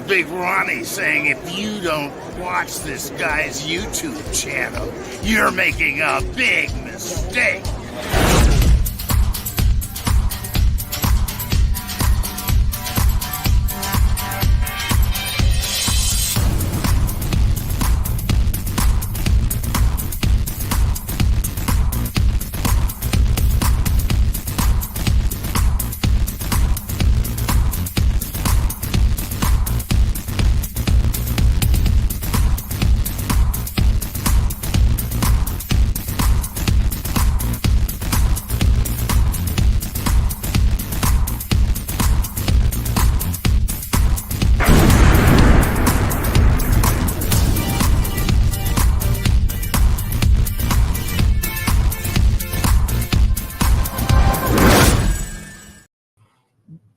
Big Ronnie saying if you don't watch this guy's YouTube channel, you're making a big mistake.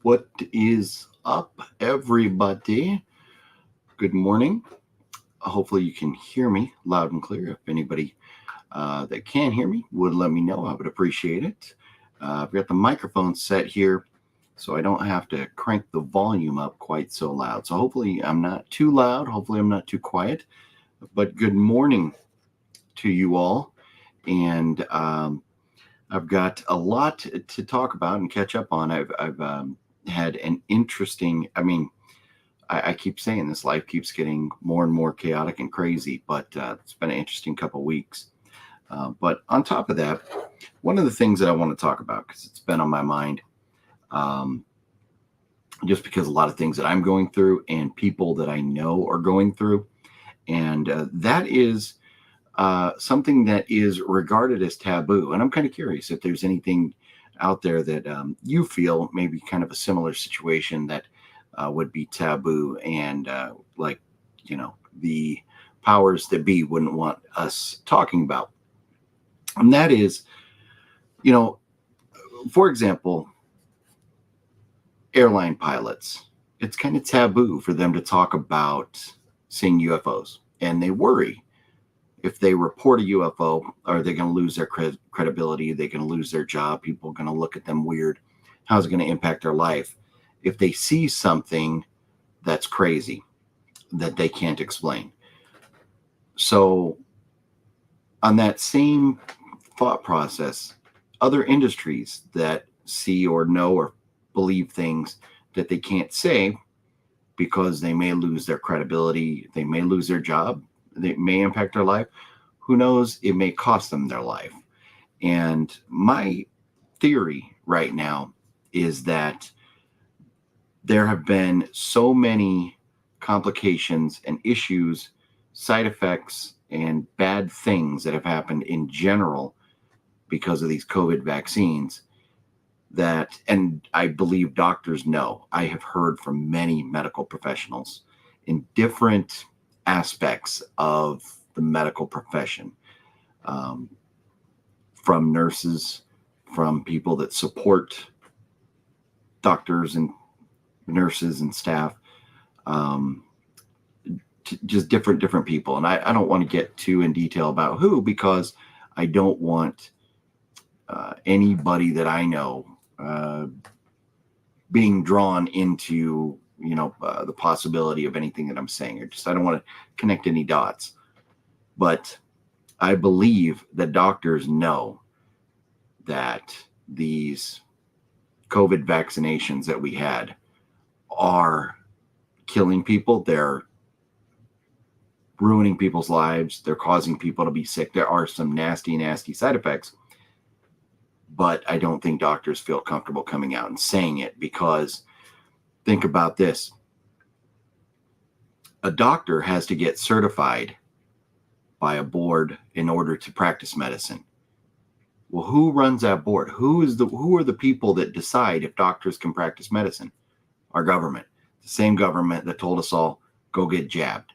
What is up, everybody? Good morning. Hopefully you can hear me loud and clear. If anybody that can hear me would let me know, I would appreciate it. I've got the microphone set here so I don't have to crank the volume up quite so loud. So hopefully I'm not too loud. Hopefully I'm not too quiet. But good morning to you all. And I've got a lot to talk about and catch up on. I've had an interesting, I keep saying this, life keeps getting more and more chaotic and crazy, but it's been an interesting couple of weeks. But on top of that, one of the things that I want to talk about, because it's been on my mind, just because a lot of things that I'm going through and people that I know are going through, and that is something that is regarded as taboo. And I'm kind of curious if there's anything out there that you feel maybe kind of a similar situation that would be taboo, and the powers that be wouldn't want us talking about. And that is, for example, airline pilots. It's kind of taboo for them to talk about seeing UFOs, and they worry if they report a UFO, are they going to lose their credibility? Are they going to lose their job? People are going to look at them weird. How's it going to impact their life if they see something that's crazy that they can't explain? So on that same thought process, other industries that see or know or believe things that they can't say because they may lose their credibility, they may lose their job, they may impact their life. Who knows? It may cost them their life. And my theory right now is that there have been so many complications and issues, side effects, and bad things that have happened in general because of these COVID vaccines that, and I believe doctors know, I have heard from many medical professionals in different aspects of the medical profession, from nurses, from people that support doctors and nurses and staff, just different people. And I don't want to get too in detail about who, because I don't want anybody that I know being drawn into the possibility of anything that I'm saying. I don't want to connect any dots. But I believe that doctors know that these COVID vaccinations that we had are killing people. They're ruining people's lives. They're causing people to be sick. There are some nasty, nasty side effects. But I don't think doctors feel comfortable coming out and saying it, because think about this. A doctor has to get certified by a board in order to practice medicine. Well, who runs that board? Who are the people that decide if doctors can practice medicine? Our government. The same government that told us all, go get jabbed.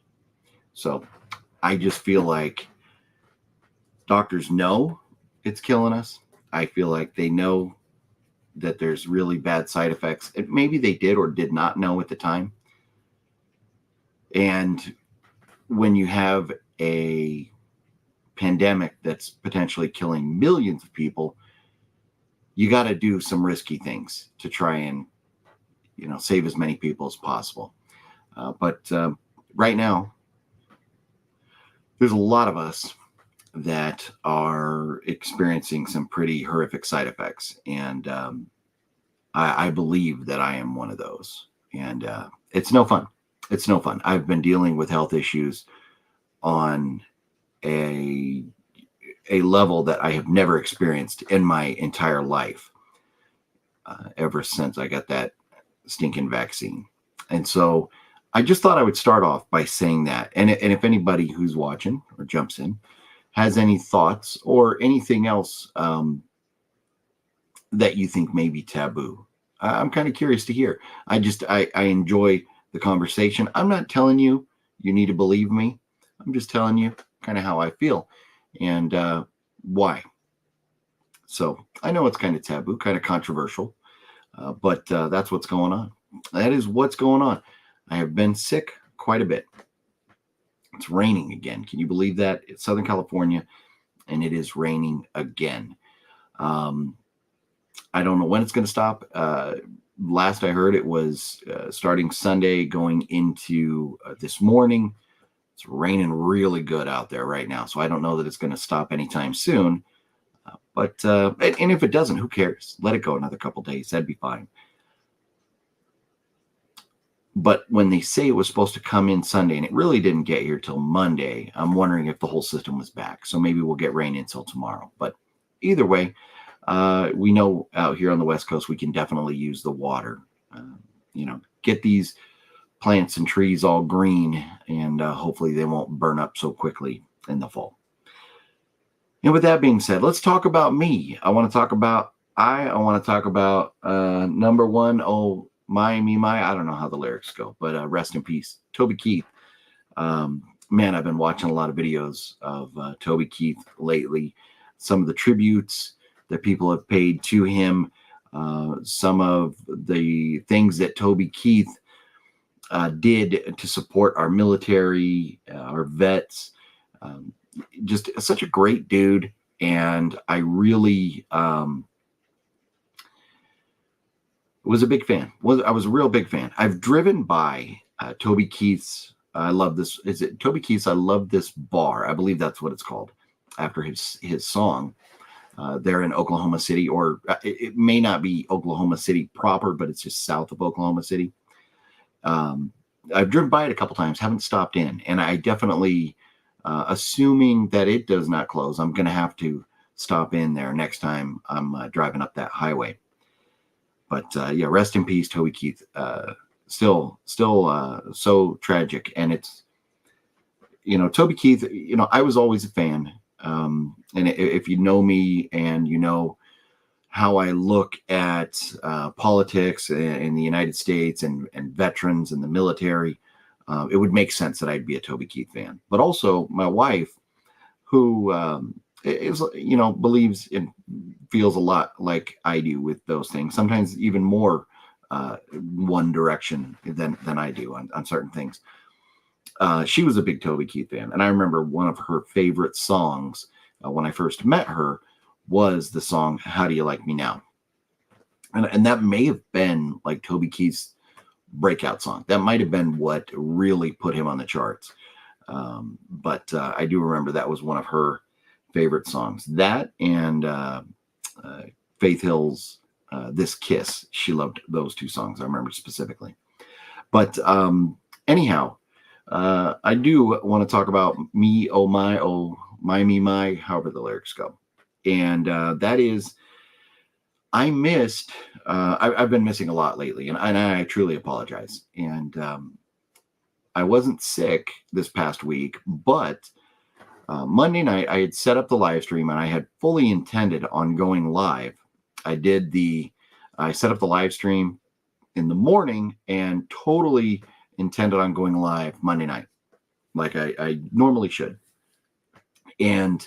So I just feel like doctors know it's killing us. I feel like they know that there's really bad side effects. And maybe they did or did not know at the time. And when you have a pandemic that's potentially killing millions of people, you got to do some risky things to try and, save as many people as possible. But right now, there's a lot of us that are experiencing some pretty horrific side effects. And I believe that I am one of those. And it's no fun. It's no fun. I've been dealing with health issues on a level that I have never experienced in my entire life ever since I got that stinking vaccine. And so I just thought I would start off by saying that. And if anybody who's watching or jumps in has any thoughts or anything else that you think may be taboo, I'm kind of curious to hear. I enjoy the conversation. I'm not telling you need to believe me. I'm just telling you kind of how I feel and why. So I know it's kind of taboo, kind of controversial, but that's what's going on. That is what's going on. I have been sick quite a bit. It's raining again. Can you believe that? It's Southern California, and it is raining again. I don't know when it's going to stop. Last I heard, it was starting Sunday going into this morning. It's raining really good out there right now, so I don't know that it's going to stop anytime soon. But if it doesn't, who cares? Let it go another couple days. That'd be fine. But when they say it was supposed to come in Sunday, and it really didn't get here till Monday, I'm wondering if the whole system was back. So maybe we'll get rain until tomorrow. But either way, we know out here on the West Coast, we can definitely use the water. Get these plants and trees all green, and hopefully they won't burn up so quickly in the fall. And with that being said, let's talk about me. I want to talk about number one. Oh, my, I don't know how the lyrics go, but rest in peace, Toby Keith. Man, I've been watching a lot of videos of Toby Keith lately. Some of the tributes that people have paid to him, some of the things that Toby Keith did to support our military, our vets. Just such a great dude. And I really was a big fan. I was a real big fan. I've driven by Toby Keith's. I love this. Is it Toby Keith's? I love this bar. I believe that's what it's called after his song. There in Oklahoma City, or it may not be Oklahoma City proper, but it's just south of Oklahoma City. I've driven by it a couple times, haven't stopped in, and I definitely, assuming that it does not close, I'm going to have to stop in there next time I'm driving up that highway. But yeah, rest in peace, Toby Keith. Still so tragic, and it's Toby Keith. I was always a fan. And if you know me and you know how I look at politics in the United States and veterans and the military, it would make sense that I'd be a Toby Keith fan. But also my wife, who believes and feels a lot like I do with those things, sometimes even more one direction than I do on certain things. She was a big Toby Keith fan. And I remember one of her favorite songs when I first met her was the song, How Do You Like Me Now? And that may have been like Toby Keith's breakout song. That might have been what really put him on the charts. But I do remember that was one of her favorite songs. That and Faith Hill's This Kiss. She loved those two songs. I remember specifically. But anyhow, I do want to talk about me, oh my, me, my, however the lyrics go. And that is, I missed, I've been missing a lot lately, and I truly apologize. And I wasn't sick this past week, but Monday night I had set up the live stream, and I had fully intended on going live. I set up the live stream in the morning and totally intended on going live Monday night, like I normally should. And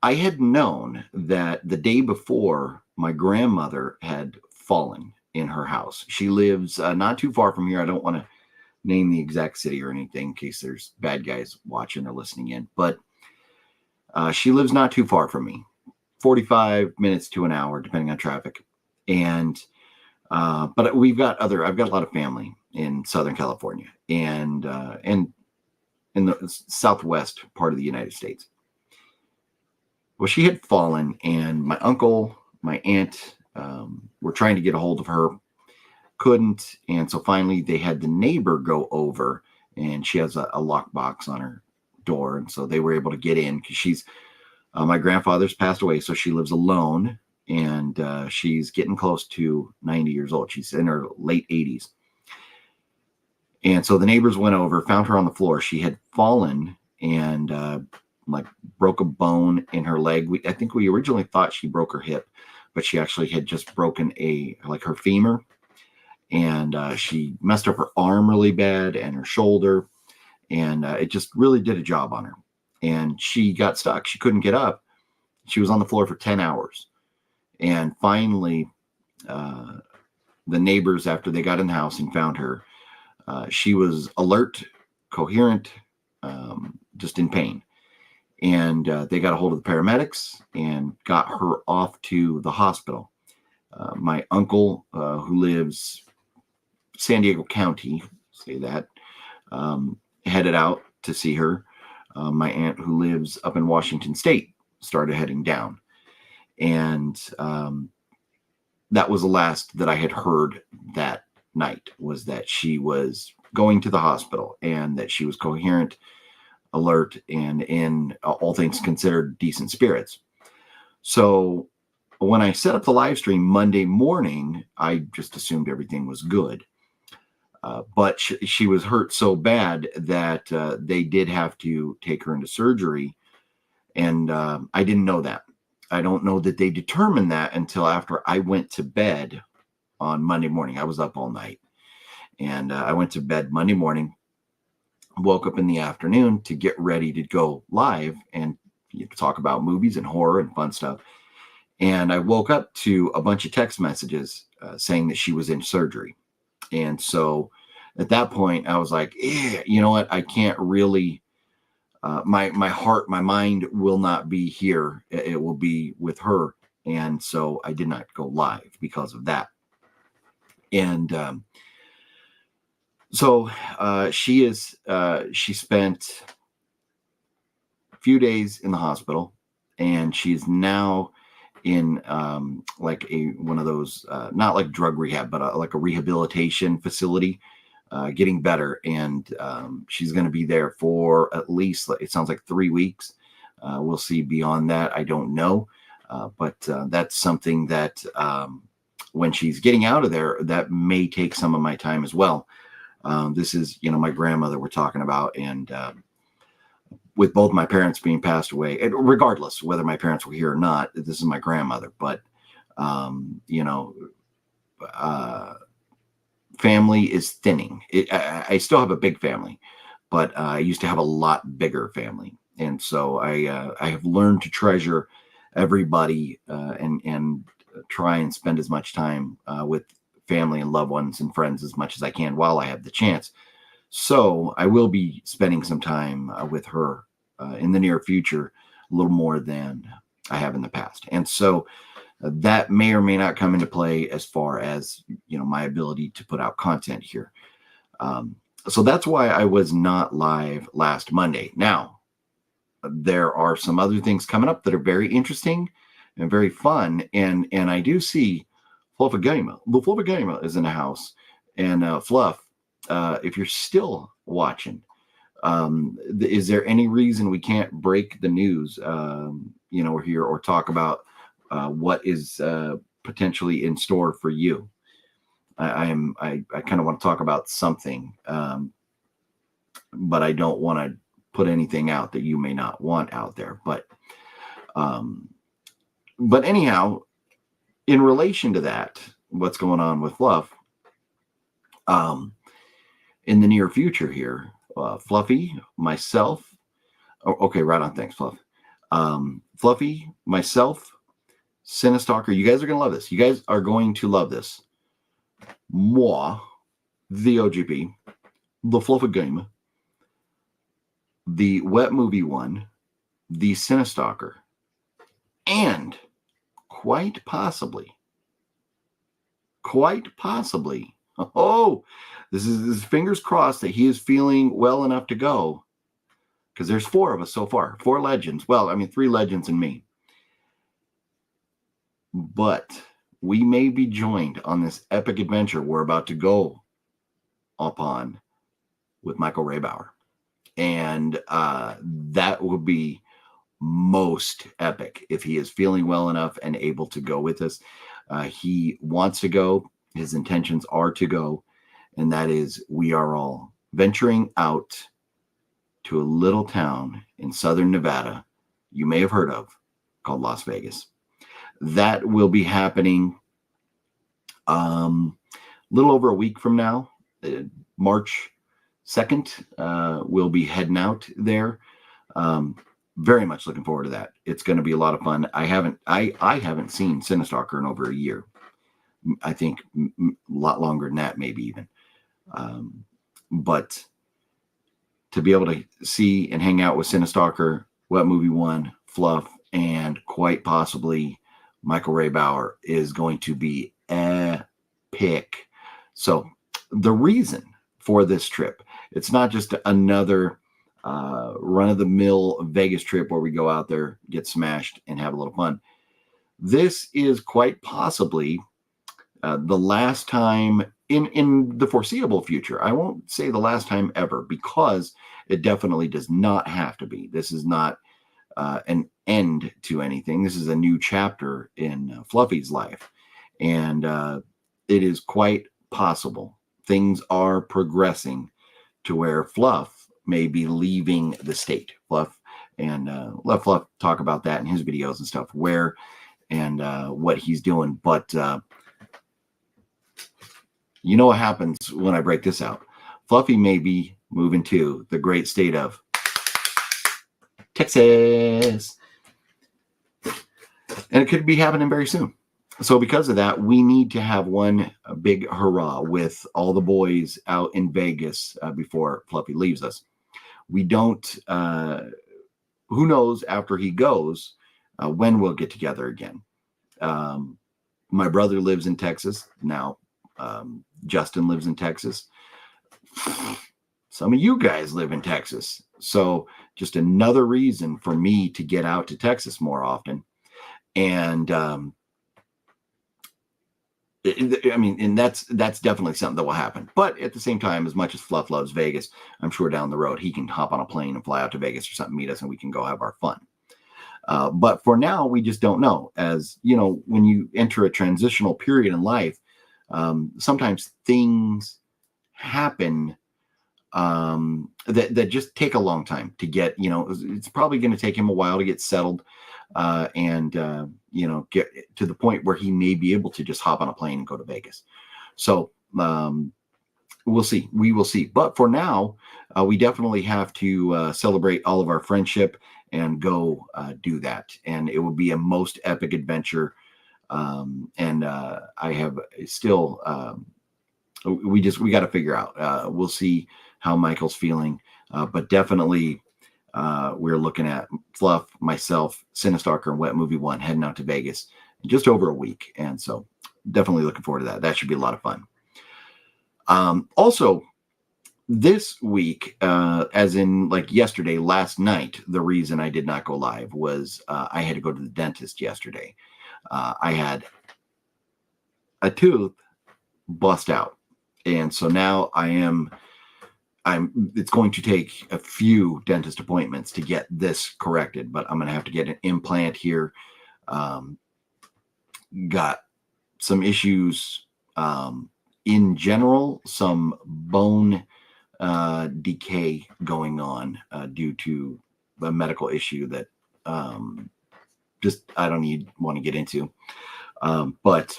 I had known that the day before, my grandmother had fallen in her house. She lives not too far from here. I don't want to name the exact city or anything in case there's bad guys watching or listening in, but she lives not too far from me, 45 minutes to an hour, depending on traffic. And But I've got a lot of family in Southern California and in the southwest part of the United States. Well, she had fallen, and my uncle, my aunt were trying to get a hold of her, couldn't. And so finally they had the neighbor go over, and she has a lockbox on her door. And so they were able to get in because she's, my grandfather's passed away. So she lives alone, and she's getting close to 90 years old. She's in her late 80s. And so the neighbors went over, found her on the floor. She had fallen and like broke a bone in her leg. I think we originally thought she broke her hip, but she actually had just broken her femur. And she messed up her arm really bad and her shoulder. And it just really did a job on her. And she got stuck. She couldn't get up. She was on the floor for 10 hours. And finally, the neighbors, after they got in the house and found her, she was alert, coherent, just in pain. And they got a hold of the paramedics and got her off to the hospital. My uncle, who lives San Diego County, say that, headed out to see her. My aunt, who lives up in Washington State, started heading down. And that was the last that I had heard that night, was that she was going to the hospital and that she was coherent, alert, and in all things considered decent spirits. So when I set up the live stream Monday morning, I just assumed everything was good. But she was hurt so bad that they did have to take her into surgery. And I didn't know that. I don't know that they determined that until after I went to bed on Monday morning. I was up all night. And I went to bed Monday morning, woke up in the afternoon to get ready to go live and talk about movies and horror and fun stuff. And I woke up to a bunch of text messages saying that she was in surgery. And so at that point, I was like, you know what? I can't really, my heart, my mind will not be here. It will be with her. And so I did not go live because of that. And so she spent a few days in the hospital, and she's now in like one of those, not like drug rehab, but like a rehabilitation facility, getting better. And she's going to be there for at least, it sounds like 3 weeks. We'll see beyond that. I don't know. But that's something that when she's getting out of there, that may take some of my time as well. This is, my grandmother we're talking about. And with both my parents being passed away, and regardless whether my parents were here or not, this is my grandmother. But, family is thinning. I still have a big family, but I used to have a lot bigger family. And so I have learned to treasure everybody and try and spend as much time with family and loved ones and friends as much as I can while I have the chance. So I will be spending some time with her in the near future, a little more than I have in the past. And so that may or may not come into play as far as, my ability to put out content here. So that's why I was not live last Monday. Now, there are some other things coming up that are very interesting and very fun. And I do see Fluff Gamer. The Fluff Gamer is in the house. And Fluff, if you're still watching, is there any reason we can't break the news, here or talk about what is potentially in store for you? I kind of want to talk about something, but I don't want to put anything out that you may not want out there. But anyhow, in relation to that, what's going on with Fluff, in the near future here, Fluffy, myself, okay, right on, thanks, Fluff. Fluffy, myself, Cinestalker, you guys are going to love this. You guys are going to love this. Moi, the OGP, the Fluffy Game, the Wet Movie One, the Cinestalker, and quite possibly quite possibly, this is fingers crossed that he is feeling well enough to go, because there's 4 of us so far, 4 legends. Well, I mean, 3 legends and me. But we may be joined on this epic adventure we're about to go upon with Michael Raybauer. And that would be most epic if he is feeling well enough and able to go with us. He wants to go. His intentions are to go. And that is, we are all venturing out to a little town in southern Nevada you may have heard of called Las Vegas. That will be happening a little over a week from now, March 2nd. We'll be heading out there. Very much looking forward to that. It's going to be a lot of fun. I haven't seen Cinestalker in over a year. I think a lot longer than that, maybe even. But to be able to see and hang out with Cinestalker, What Movie One, Fluff, and quite possibly Michael Raybauer is going to be epic. So the reason for this trip, it's not just another run-of-the-mill Vegas trip where we go out there, get smashed, and have a little fun. This is quite possibly the last time in the foreseeable future. I won't say the last time ever, because it definitely does not have to be. This is not an end to anything. This is a new chapter in Fluffy's life. And it is quite possible things are progressing to where Fluff may be leaving the state. Fluff, and let Fluff talk about that in his videos and stuff, where and what he's doing. But you know what happens when I break this out? Fluffy may be moving to the great state of Texas. And it could be happening very soon. So because of that, we need to have one big hurrah with all the boys out in Vegas before Fluffy leaves us. We don't, who knows after he goes, when we'll get together again. My brother lives in Texas now. Justin lives in Texas. Some of you guys live in Texas. So just another reason for me to get out to Texas more often. And I mean, and that's definitely something that will happen. But at the same time, as much as Fluff loves Vegas, I'm sure down the road he can hop on a plane and fly out to Vegas or something, meet us, and we can go have our fun. But for now, we just don't know. As you know, when you enter a transitional period in life, sometimes things happen that just take a long time to get. You know, it's probably going to take him a while to get settled and you know, get to the point where he may be able to just hop on a plane and go to Vegas. So we'll see. We will see. But for now, we definitely have to celebrate all of our friendship and go do that. And it will be a most epic adventure. And I have still, we got to figure out. We'll see how Michael's feeling. But definitely, we're looking at Fluff, myself, Cinestalker, and Wet Movie One heading out to Vegas in just over a week. And so definitely looking forward to that. That should be a lot of fun. Also, this week, as in like yesterday, last night, the reason I did not go live was I had to go to the dentist yesterday. I had a tooth bust out. And so now it's going to take a few dentist appointments to get this corrected, but I'm going to have to get an implant here. Got some issues in general, some bone decay going on due to a medical issue that just I don't want to get into. But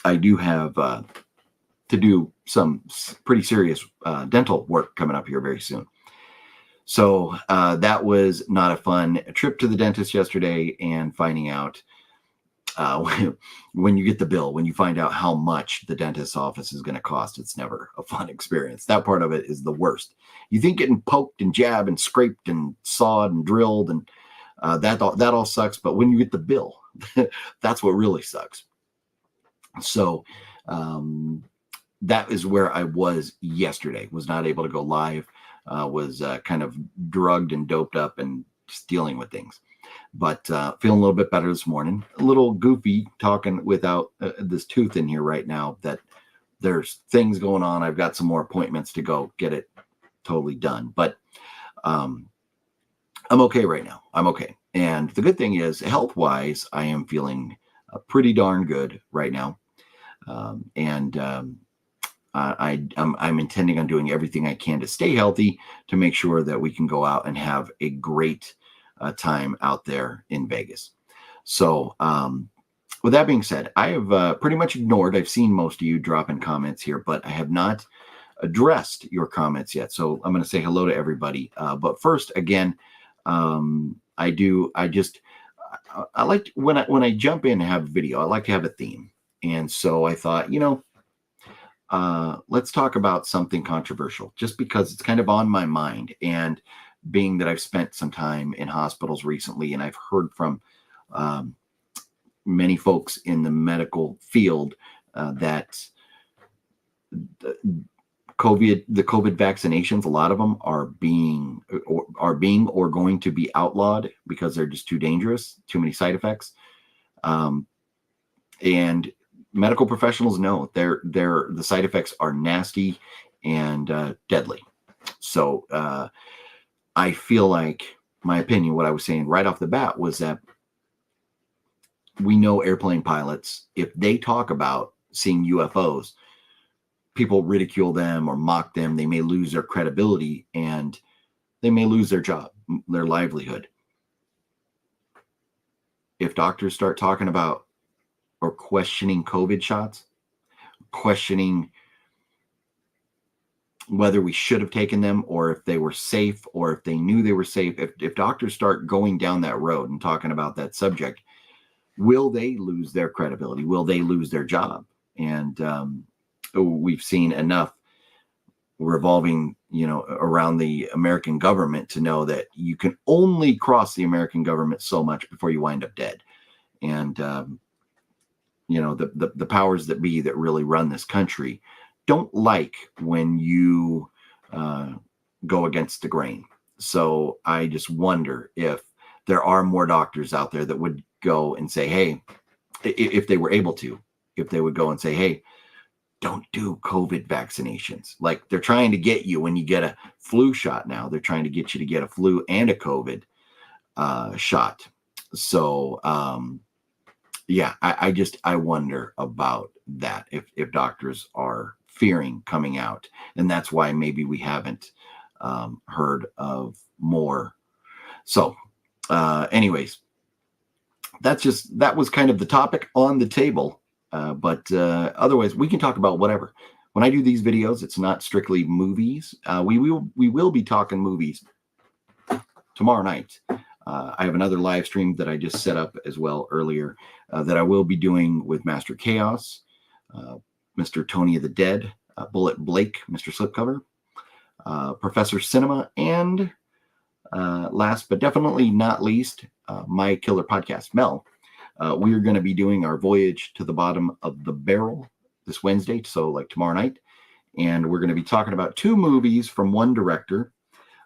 I do have to do some pretty serious dental work coming up here very soon. So that was not a fun trip to the dentist yesterday, and finding out when you get the bill, when you find out how much the dentist's office is going to cost, it's never a fun experience. That part of it is the worst. You think getting poked and jabbed and scraped and sawed and drilled and that all sucks, but when you get the bill, that's what really sucks. So that is where I was yesterday. Was not able to go live. Was kind of drugged and doped up and just dealing with things. But feeling a little bit better this morning. A little goofy talking without this tooth in here right now. That there's things going on. I've got some more appointments to go get it totally done. But I'm okay right now. I'm okay. And the good thing is, health-wise, I am feeling pretty darn good right now. I'm intending on doing everything I can to stay healthy, to make sure that we can go out and have a great time out there in Vegas. So with that being said, I have pretty much ignored. I've seen most of you dropping comments here, but I have not addressed your comments yet. So I'm going to say hello to everybody. But first, again, I like when I jump in and have a video, I like to have a theme. And so I thought, let's talk about something controversial, just because it's kind of on my mind. And being that I've spent some time in hospitals recently, and I've heard from many folks in the medical field that the COVID vaccinations, a lot of them are being or going to be outlawed because they're just too dangerous, too many side effects. And medical professionals know the side effects are nasty and deadly. So I feel like, my opinion, what I was saying right off the bat was that we know airplane pilots, if they talk about seeing UFOs, people ridicule them or mock them. They may lose their credibility and they may lose their job, their livelihood. If doctors start talking about or questioning COVID shots, questioning whether we should have taken them or if they were safe or if they knew they were safe, if doctors start going down that road and talking about that subject, will they lose their credibility? Will they lose their job? And we've seen enough revolving, around the American government to know that you can only cross the American government so much before you wind up dead. And, the powers that be that really run this country don't like when you go against the grain. So I just wonder if there are more doctors out there that would go and say, hey, if they were able to, if they would go and say, hey, don't do COVID vaccinations. Like they're trying to get you when you get a flu shot now. They're trying to get you to get a flu and a COVID shot. So, I wonder about that if doctors are fearing coming out. And that's why maybe we haven't heard of more. So anyways, that was kind of the topic on the table. But otherwise, we can talk about whatever. When I do these videos, it's not strictly movies. We will be talking movies tomorrow night. I have another live stream that I just set up as well earlier that I will be doing with Master Chaos, Mr. Tony of the Dead, Bulleit Blake, Mr. Slipcover, Professor Cinema, and last but definitely not least, my killer podcast, Mel. We are going to be doing our voyage to the bottom of the barrel this Wednesday, so like tomorrow night. And we're going to be talking about two movies from one director,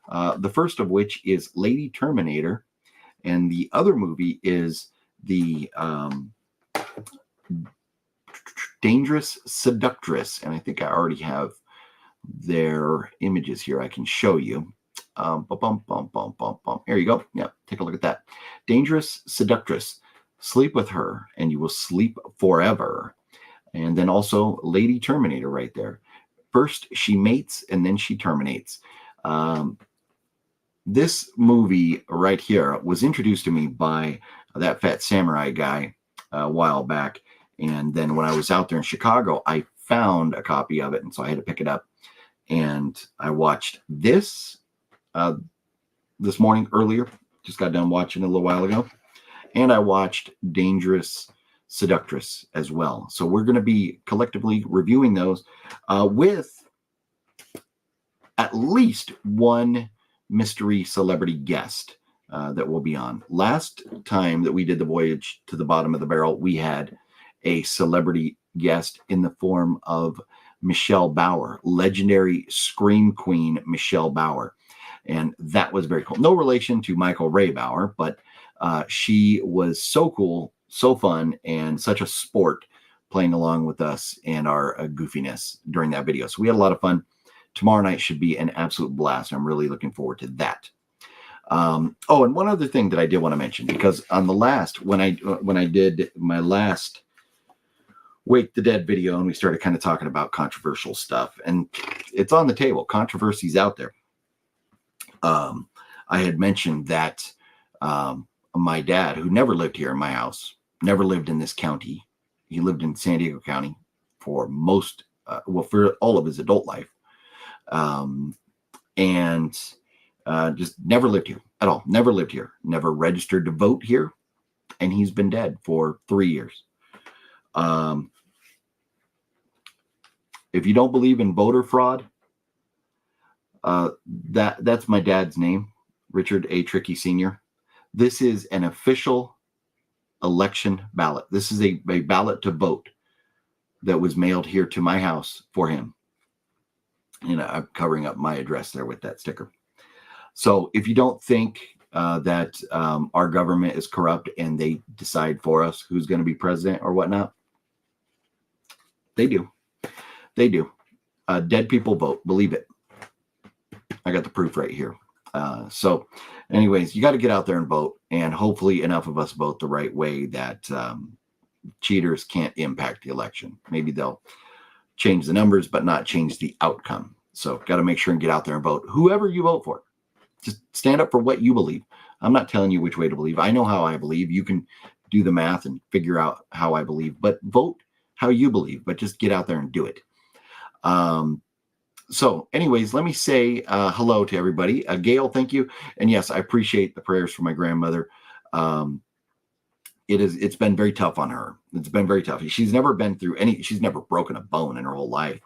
the first of which is Lady Terminator, and the other movie is the Dangerous Seductress. And I think I already have their images here I can show you. Here you go. Yeah, take a look at that. Dangerous Seductress. Sleep with her and you will sleep forever. And then also Lady Terminator right there. First she mates and then she terminates. This movie right here was introduced to me by that Phat Samurai guy a while back. And then when I was out there in Chicago, I found a copy of it. And so I had to pick it up. And I watched this this morning earlier. Just got done watching it a little while ago. And I watched Dangerous Seductress as well. So we're going to be collectively reviewing those with at least one mystery celebrity guest that will be on. Last time that we did the voyage to the bottom of the barrel, we had a celebrity guest in the form of Michelle Bauer, legendary scream queen Michelle Bauer. And that was very cool. No relation to Michael Ray Bauer, but she was so cool, so fun, and such a sport playing along with us and our goofiness during that video. So we had a lot of fun. Tomorrow night should be an absolute blast. I'm really looking forward to that. Oh, and one other thing that I did want to mention, because on the last, when I did my last Wake the Dead video and we started kind of talking about controversial stuff, and it's on the table, controversies out there. I had mentioned that my dad, who never lived here in my house, never lived in this county. He lived in San Diego County for for all of his adult life. And just never lived here at all. Never lived here. Never registered to vote here. And he's been dead for 3 years. If you don't believe in voter fraud, that's my dad's name, Richard A. Trickey Sr. This is an official election ballot. This is a ballot to vote that was mailed here to my house for him. And I'm covering up my address there with that sticker. So if you don't think that our government is corrupt and they decide for us who's going to be president or whatnot, they do. They do. Dead people vote. Believe it. I got the proof right here. So anyways, you got to get out there and vote. And hopefully enough of us vote the right way that cheaters can't impact the election. Maybe they'll change the numbers, but not change the outcome. So got to make sure and get out there and vote. Whoever you vote for, just stand up for what you believe. I'm not telling you which way to believe. I know how I believe. You can do the math and figure out how I believe, but vote how you believe, but just get out there and do it. So anyways, let me say hello to everybody. Gail, thank you. And yes, I appreciate the prayers for my grandmother. It's been very tough on her. It's been very tough. She's never been through she's never broken a bone in her whole life.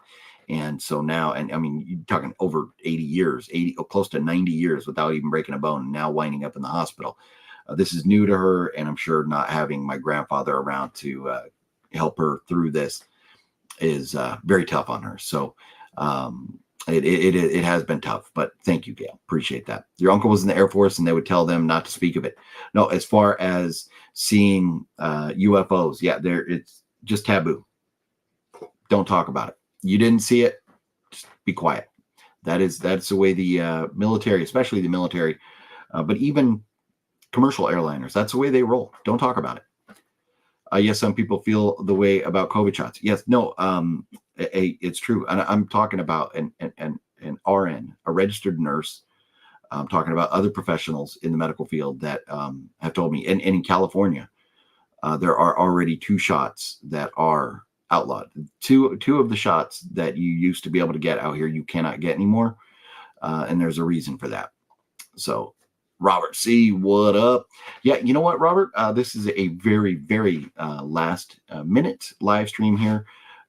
And so now, and I mean, you're talking over 80 years, close to 90 years without even breaking a bone, and now winding up in the hospital. This is new to her. And I'm sure not having my grandfather around to help her through this is very tough on her. So it has been tough, but thank you, Gail. Appreciate that. Your uncle was in the Air Force and they would tell them not to speak of it. No, as far as seeing UFOs, yeah, it's just taboo. Don't talk about it. You didn't see it, just be quiet. That's the way the military, especially the military, but even commercial airliners, that's the way they roll. Don't talk about it. Yes, some people feel the way about COVID shots. Yes, no, it's true. And I'm talking about an RN, a registered nurse. I'm talking about other professionals in the medical field that have told me. And in California, there are already 2 shots that are outlawed. Two of the shots that you used to be able to get out here, you cannot get anymore. And there's a reason for that. So Robert C., what up? Yeah, you know what, Robert? This is a very, very last minute live stream here.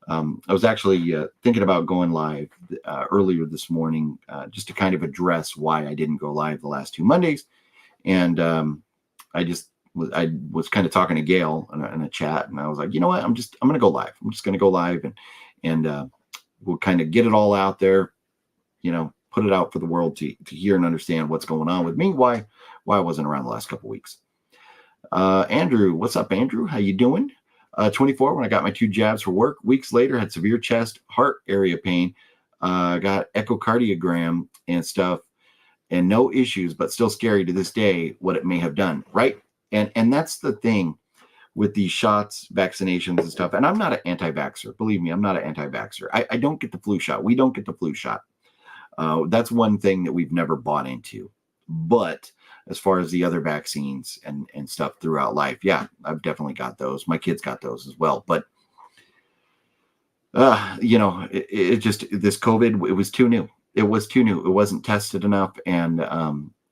I was actually thinking about going live earlier this morning just to kind of address why I didn't go live the last 2 Mondays. And I was kind of talking to Gail in a chat, and I was like, you know what? I'm going to go live. I'm just going to go live and we'll kind of get it all out there, put it out for the world to hear and understand what's going on with me, why I wasn't around the last couple of weeks. Andrew, what's up, Andrew? How you doing? 24, when I got my 2 jabs for work. Weeks later, had severe chest, heart area pain, got echocardiogram and stuff, and no issues, but still scary to this day what it may have done, right? And that's the thing with these shots, vaccinations and stuff. And I'm not an anti-vaxxer. Believe me, I'm not an anti-vaxxer. I don't get the flu shot. We don't get the flu shot. That's one thing that we've never bought into. But as far as the other vaccines and stuff throughout life, yeah, I've definitely got those. My kids got those as well. But, it just, this COVID, it was too new. It was too new. It wasn't tested enough. And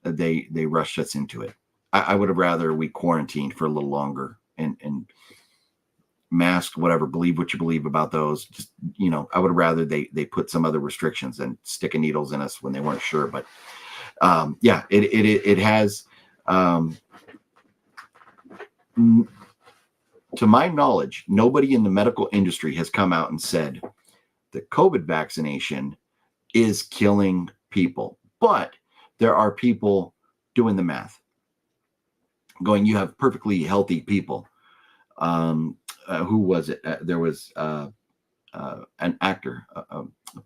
they rushed us into it. I would have rather we quarantined for a little longer and mask, whatever, believe what you believe about those. Just, I would rather they put some other restrictions than sticking needles in us when they weren't sure. But yeah, it has to my knowledge, nobody in the medical industry has come out and said that COVID vaccination is killing people. But there are people doing the math, going, you have perfectly healthy people. Who was it? There was an actor,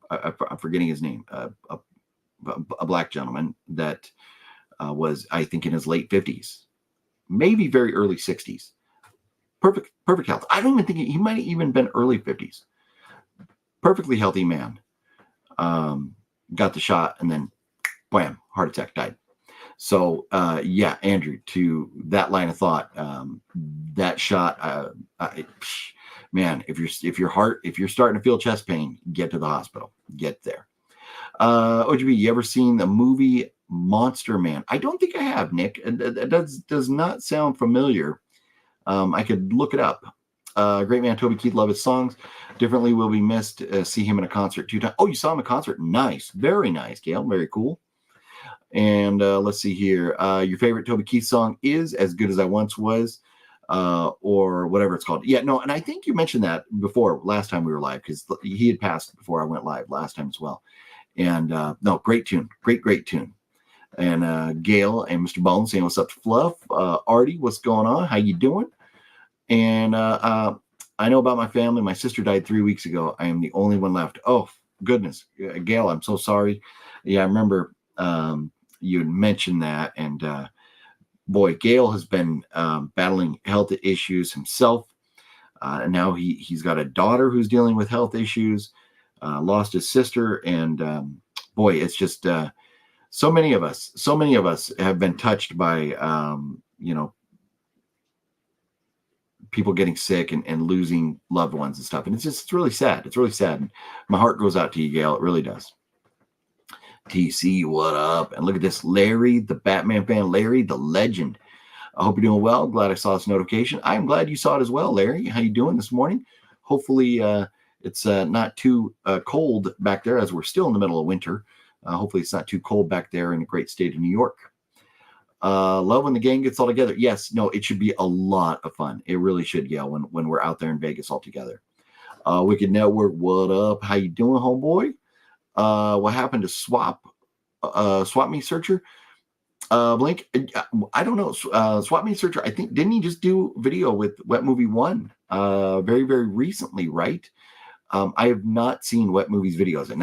I'm forgetting his name, a black gentleman that was, I think, in his late 50s, maybe very early 60s. Perfect health. I don't even think he might have even been early 50s. Perfectly healthy man. Got the shot and then bam, heart attack, died. So yeah, Andrew, to that line of thought, that shot, man, if you're starting to feel chest pain, get to the hospital. Get there. OGB, you ever seen the movie Monster Man? I don't think I have, Nick. It does not sound familiar. I could look it up. Great man, Toby Keith, love his songs. Differently will be missed. See him in a concert 2 times. Oh, you saw him in concert? Nice. Very nice, Gail. Very cool. And let's see here. Your favorite Toby Keith song is As Good As I Once Was, or whatever it's called. Yeah, no, and I think you mentioned that before, last time we were live, because he had passed before I went live last time as well. And no, great tune. Great tune. And Gail and Mr. Bones saying what's up to Fluff. Artie, what's going on? How you doing? And I know about my family. My sister died 3 weeks ago. I am the only one left. Oh, goodness. Gail, I'm so sorry. Yeah, I remember you had mentioned that. And boy, Gail has been battling health issues himself. And now he's got a daughter who's dealing with health issues, lost his sister. And boy, it's just so many of us have been touched by, people getting sick and losing loved ones and stuff. And it's really sad. It's really sad. And my heart goes out to you, Gail. It really does. TC, what up? And look at this. Larry, the Batman fan. Larry, the legend. I hope you're doing well. Glad I saw this notification. I'm glad you saw it as well, Larry. How you doing this morning? Hopefully it's not too cold back there, as we're still in the middle of winter. Hopefully it's not too cold back there in the great state of New York. Love when the gang gets all together. Yes, no, it should be a lot of fun. It really should, Gail, when we're out there in Vegas all together. Wicked Network, what up? How you doing, homeboy? What happened to Swap Me Searcher? Blink, I don't know. Swap Me Searcher, I think, didn't he just do video with Wet Movie 1 very, very recently, right? I have not seen Wet Movies videos, and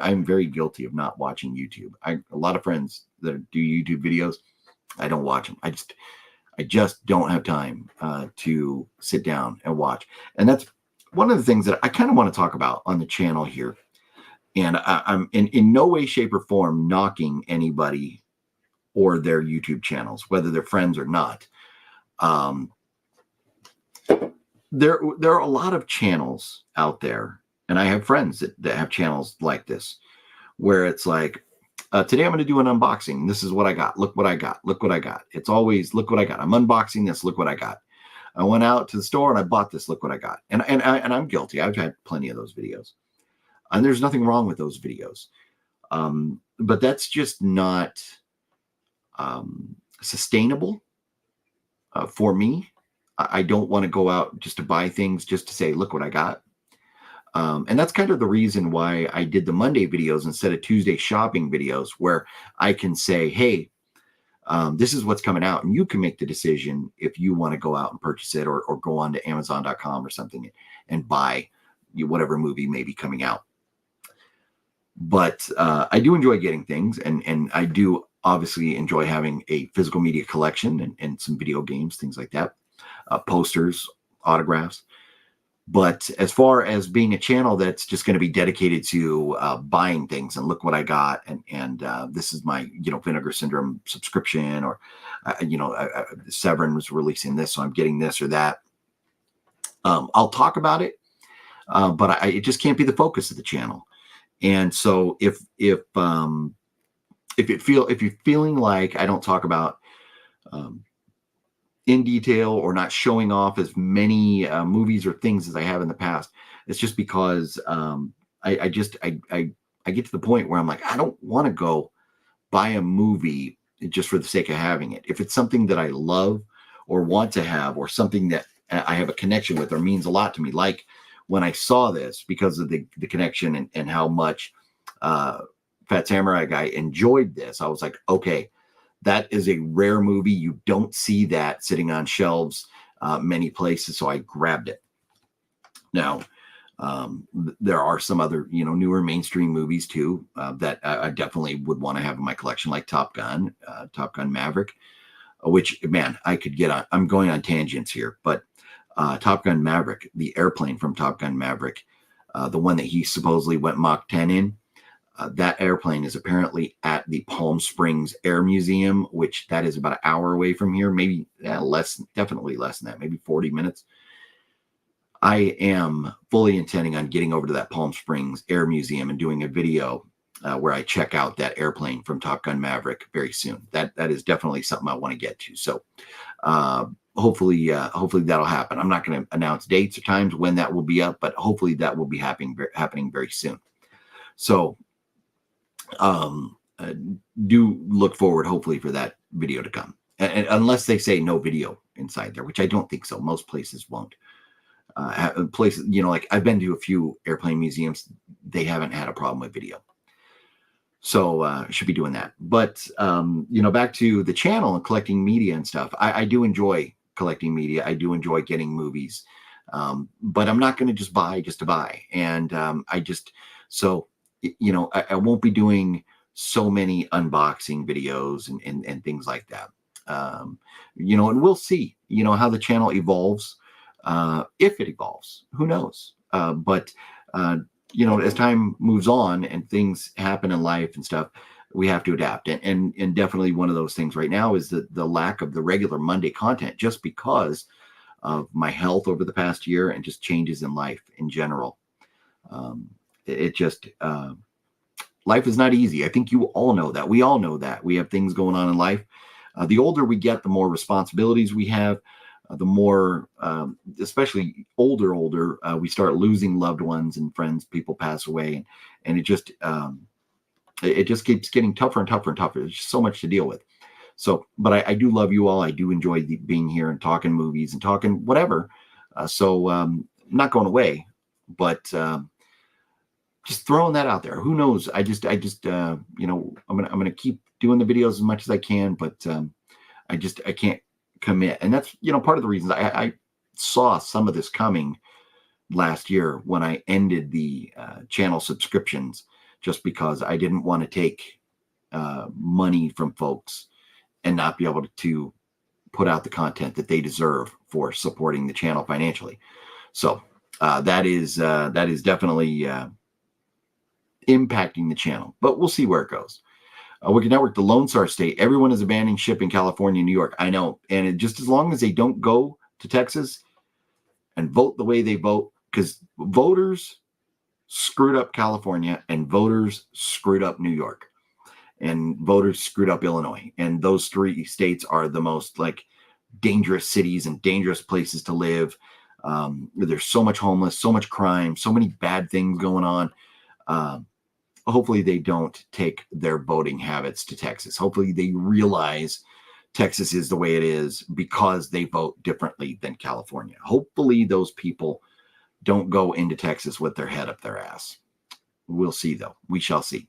I'm very guilty of not watching YouTube. A lot of friends that do YouTube videos, I don't watch them. I just don't have time to sit down and watch. And that's one of the things that I kind of want to talk about on the channel here. And I'm in no way, shape, or form knocking anybody or their YouTube channels, whether they're friends or not. There are a lot of channels out there, and I have friends that have channels like this, where it's like, today I'm going to do an unboxing. This is what I got. Look what I got. Look what I got. It's always, look what I got. I'm unboxing this. Look what I got. I went out to the store and I bought this. Look what I got. And I'm guilty. I've had plenty of those videos. And there's nothing wrong with those videos. But that's just not sustainable for me. I don't want to go out just to buy things just to say, look what I got. And that's kind of the reason why I did the Monday videos instead of Tuesday shopping videos, where I can say, hey, this is what's coming out, and you can make the decision if you want to go out and purchase it or go on to Amazon.com or something and buy whatever movie may be coming out. But I do enjoy getting things, and I do obviously enjoy having a physical media collection and some video games, things like that, posters, autographs. But as far as being a channel that's just going to be dedicated to buying things and look what I got, and this is my Vinegar Syndrome subscription, or Severin was releasing this, so I'm getting this or that. I'll talk about it, but it just can't be the focus of the channel. And so if you're feeling like I don't talk about in detail or not showing off as many movies or things as I have in the past, it's just because I get to the point where I'm like, I don't want to go buy a movie just for the sake of having it. If it's something that I love or want to have, or something that I have a connection with or means a lot to me. Like when I saw this, because of the connection and how much Phat Samurai Guy enjoyed this, I was like, okay, that is a rare movie. You don't see that sitting on shelves many places, so I grabbed it. Now, there are some other, newer mainstream movies too that I definitely would want to have in my collection, like Top Gun Maverick, which, man, I could get on. I'm going on tangents here, but Top Gun Maverick, the airplane from Top Gun Maverick, the one that he supposedly went Mach 10 in, that airplane is apparently at the Palm Springs Air Museum, which that is about an hour away from here, maybe definitely less than that, maybe 40 minutes. I am fully intending on getting over to that Palm Springs Air Museum and doing a video where I check out that airplane from Top Gun Maverick very soon. That is definitely something I want to get to. So hopefully that'll happen. I'm not going to announce dates or times when that will be up, but hopefully that will be happening very soon. So do look forward, hopefully, for that video to come. And unless they say no video inside there, which I don't think so. Most places won't. Places, like I've been to a few airplane museums, they haven't had a problem with video. So should be doing that. But, back to the channel and collecting media and stuff. I do enjoy collecting media. I do enjoy getting movies. But I'm not going to just buy just to buy. And I won't be doing so many unboxing videos and things like that. And we'll see, how the channel evolves. If it evolves, who knows? But as time moves on and things happen in life and stuff, we have to adapt. And definitely one of those things right now is the lack of the regular Monday content, just because of my health over the past year and just changes in life in general. Life is not easy. I think you all know that. We all know that. We have things going on in life. The older we get, the more responsibilities we have. The more, especially older, we start losing loved ones and friends. People pass away, and it just keeps getting tougher and tougher and tougher. There's just so much to deal with. So, but I do love you all. I do enjoy being here and talking movies and talking whatever. I'm not going away, but just throwing that out there. Who knows? I'm gonna keep doing the videos as much as I can, but I can't commit. And that's, part of the reasons I saw some of this coming last year when I ended the channel subscriptions, just because I didn't want to take money from folks and not be able to put out the content that they deserve for supporting the channel financially. So that is definitely impacting the channel, but we'll see where it goes. Wicked Network, the Lone Star State. Everyone is abandoning ship in California and New York. I know. And just as long as they don't go to Texas and vote the way they vote, because voters screwed up California and voters screwed up New York and voters screwed up Illinois. And those three states are the most dangerous cities and dangerous places to live. There's so much homeless, so much crime, so many bad things going on. Hopefully they don't take their voting habits to Texas. Hopefully they realize Texas is the way it is because they vote differently than California. Hopefully those people don't go into Texas with their head up their ass. We'll see, though. We shall see.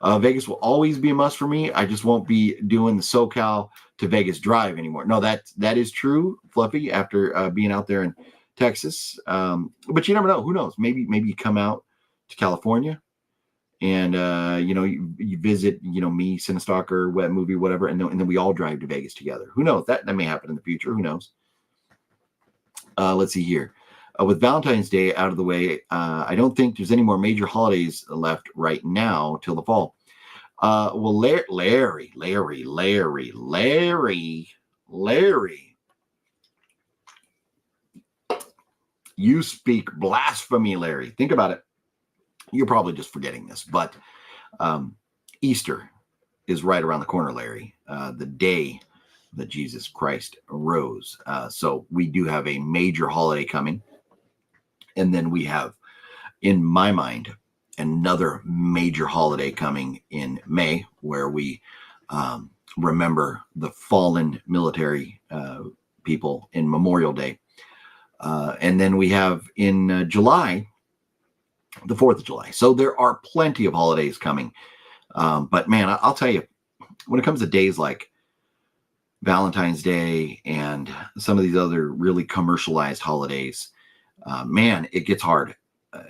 Vegas will always be a must for me. I just won't be doing the SoCal to Vegas drive anymore. No, that is true, Fluffy, after being out there in Texas. But you never know. Who knows? Maybe you come out to California and you visit me, Cinestalker, Wet Movie, whatever, and then we all drive to Vegas together. Who knows? That may happen in the future. Who knows? Let's see here. With Valentine's Day out of the way, I don't think there's any more major holidays left right now till the fall. Well, Larry, you speak blasphemy, Larry. Think about it. You're probably just forgetting this, but Easter is right around the corner, Larry, the day that Jesus Christ arose. So we do have a major holiday coming. And then we have, in my mind, another major holiday coming in May, where we remember the fallen military people in Memorial Day. And then we have in July, the 4th of July. So there are plenty of holidays coming. But man, I'll tell you, when it comes to days like Valentine's Day and some of these other really commercialized holidays, man, it gets hard.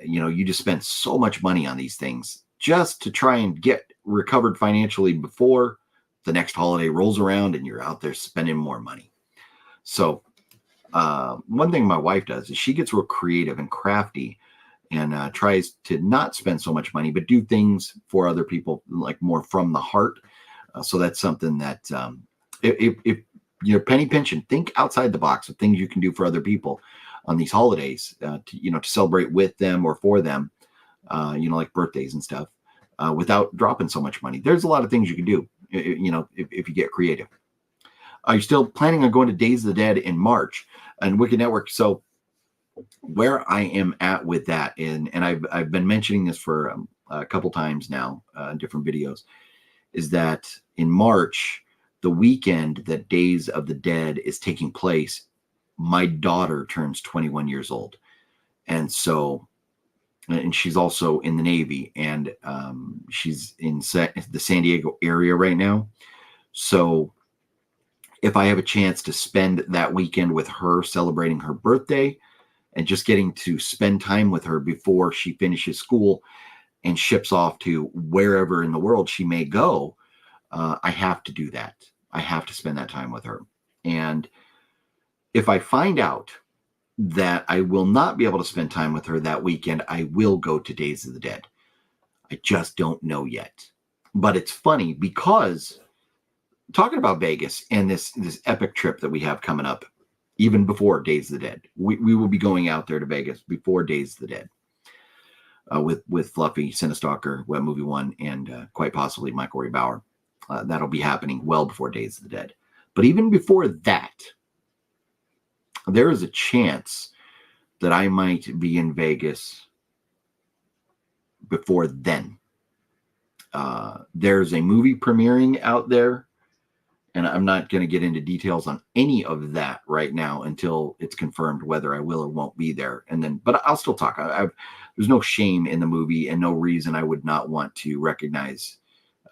You just spend so much money on these things just to try and get recovered financially before the next holiday rolls around and you're out there spending more money. So one thing my wife does is she gets real creative and crafty and tries to not spend so much money, but do things for other people, like more from the heart. So that's something that if you're penny pinching, think outside the box of things you can do for other people on these holidays, to celebrate with them or for them, like birthdays and stuff, without dropping so much money. There's a lot of things you can do, if you get creative. Are you still planning on going to Days of the Dead in March and Wicked Network? So where I am at with that, and I've been mentioning this for a couple times now, in different videos, is that in March, the weekend that Days of the Dead is taking place, my daughter turns 21 years old. And she's also in the Navy, and she's in the San Diego area right now. So if I have a chance to spend that weekend with her celebrating her birthday and just getting to spend time with her before she finishes school and ships off to wherever in the world she may go, I have to do that. I have to spend that time with her. And if I find out that I will not be able to spend time with her that weekend, I will go to Days of the Dead. I just don't know yet. But it's funny because talking about Vegas and this epic trip that we have coming up, even before Days of the Dead, we will be going out there to Vegas before Days of the Dead, with Fluffy, Cinestalker, Web Movie One, and quite possibly Michael Ray Bauer. That'll be happening well before Days of the Dead. But even before that, there is a chance that I might be in Vegas before then. There's a movie premiering out there, and I'm not going to get into details on any of that right now until it's confirmed whether I will or won't be there. But I'll still talk. There's no shame in the movie and no reason I would not want to recognize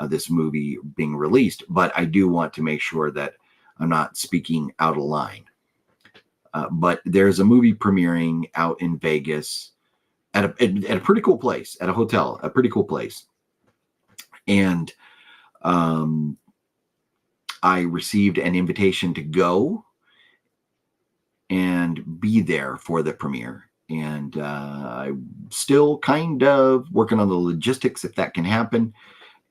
this movie being released. But I do want to make sure that I'm not speaking out of line. But there's a movie premiering out in Vegas at a pretty cool place, at a hotel, a pretty cool place. And I received an invitation to go and be there for the premiere. And I'm still kind of working on the logistics if that can happen.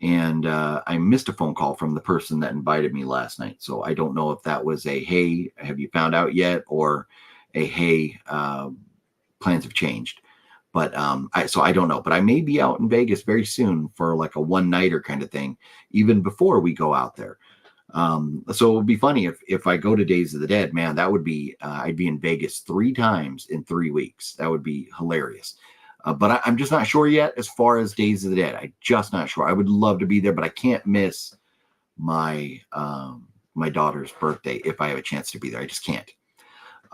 And I missed a phone call from the person that invited me last night. So I don't know if that was a, hey, have you found out yet? Or a, hey, plans have changed. But so I don't know. But I may be out in Vegas very soon for like a one-nighter kind of thing, even before we go out there. So it would be funny if I go to Days of the Dead, man, that would be, I'd be in Vegas 3 times in 3 weeks. That would be hilarious. But I'm just not sure yet as far as Days of the Dead. I'm just not sure. I would love to be there, but I can't miss my my daughter's birthday if I have a chance to be there. I just can't.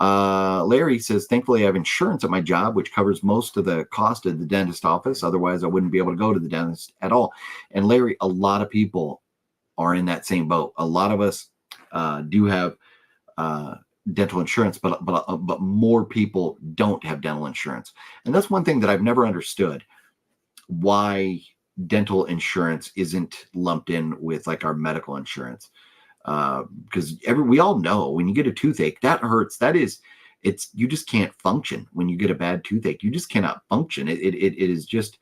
Larry says, thankfully I have insurance at my job, which covers most of the cost of the dentist office. Otherwise, I wouldn't be able to go to the dentist at all. And Larry, a lot of people are in that same boat. A lot of us do have dental insurance, but more people don't have dental insurance. And that's one thing that I've never understood, why dental insurance isn't lumped in with like our medical insurance. Because we all know when you get a toothache, that hurts. You just can't function when you get a bad toothache. You just cannot function. It is just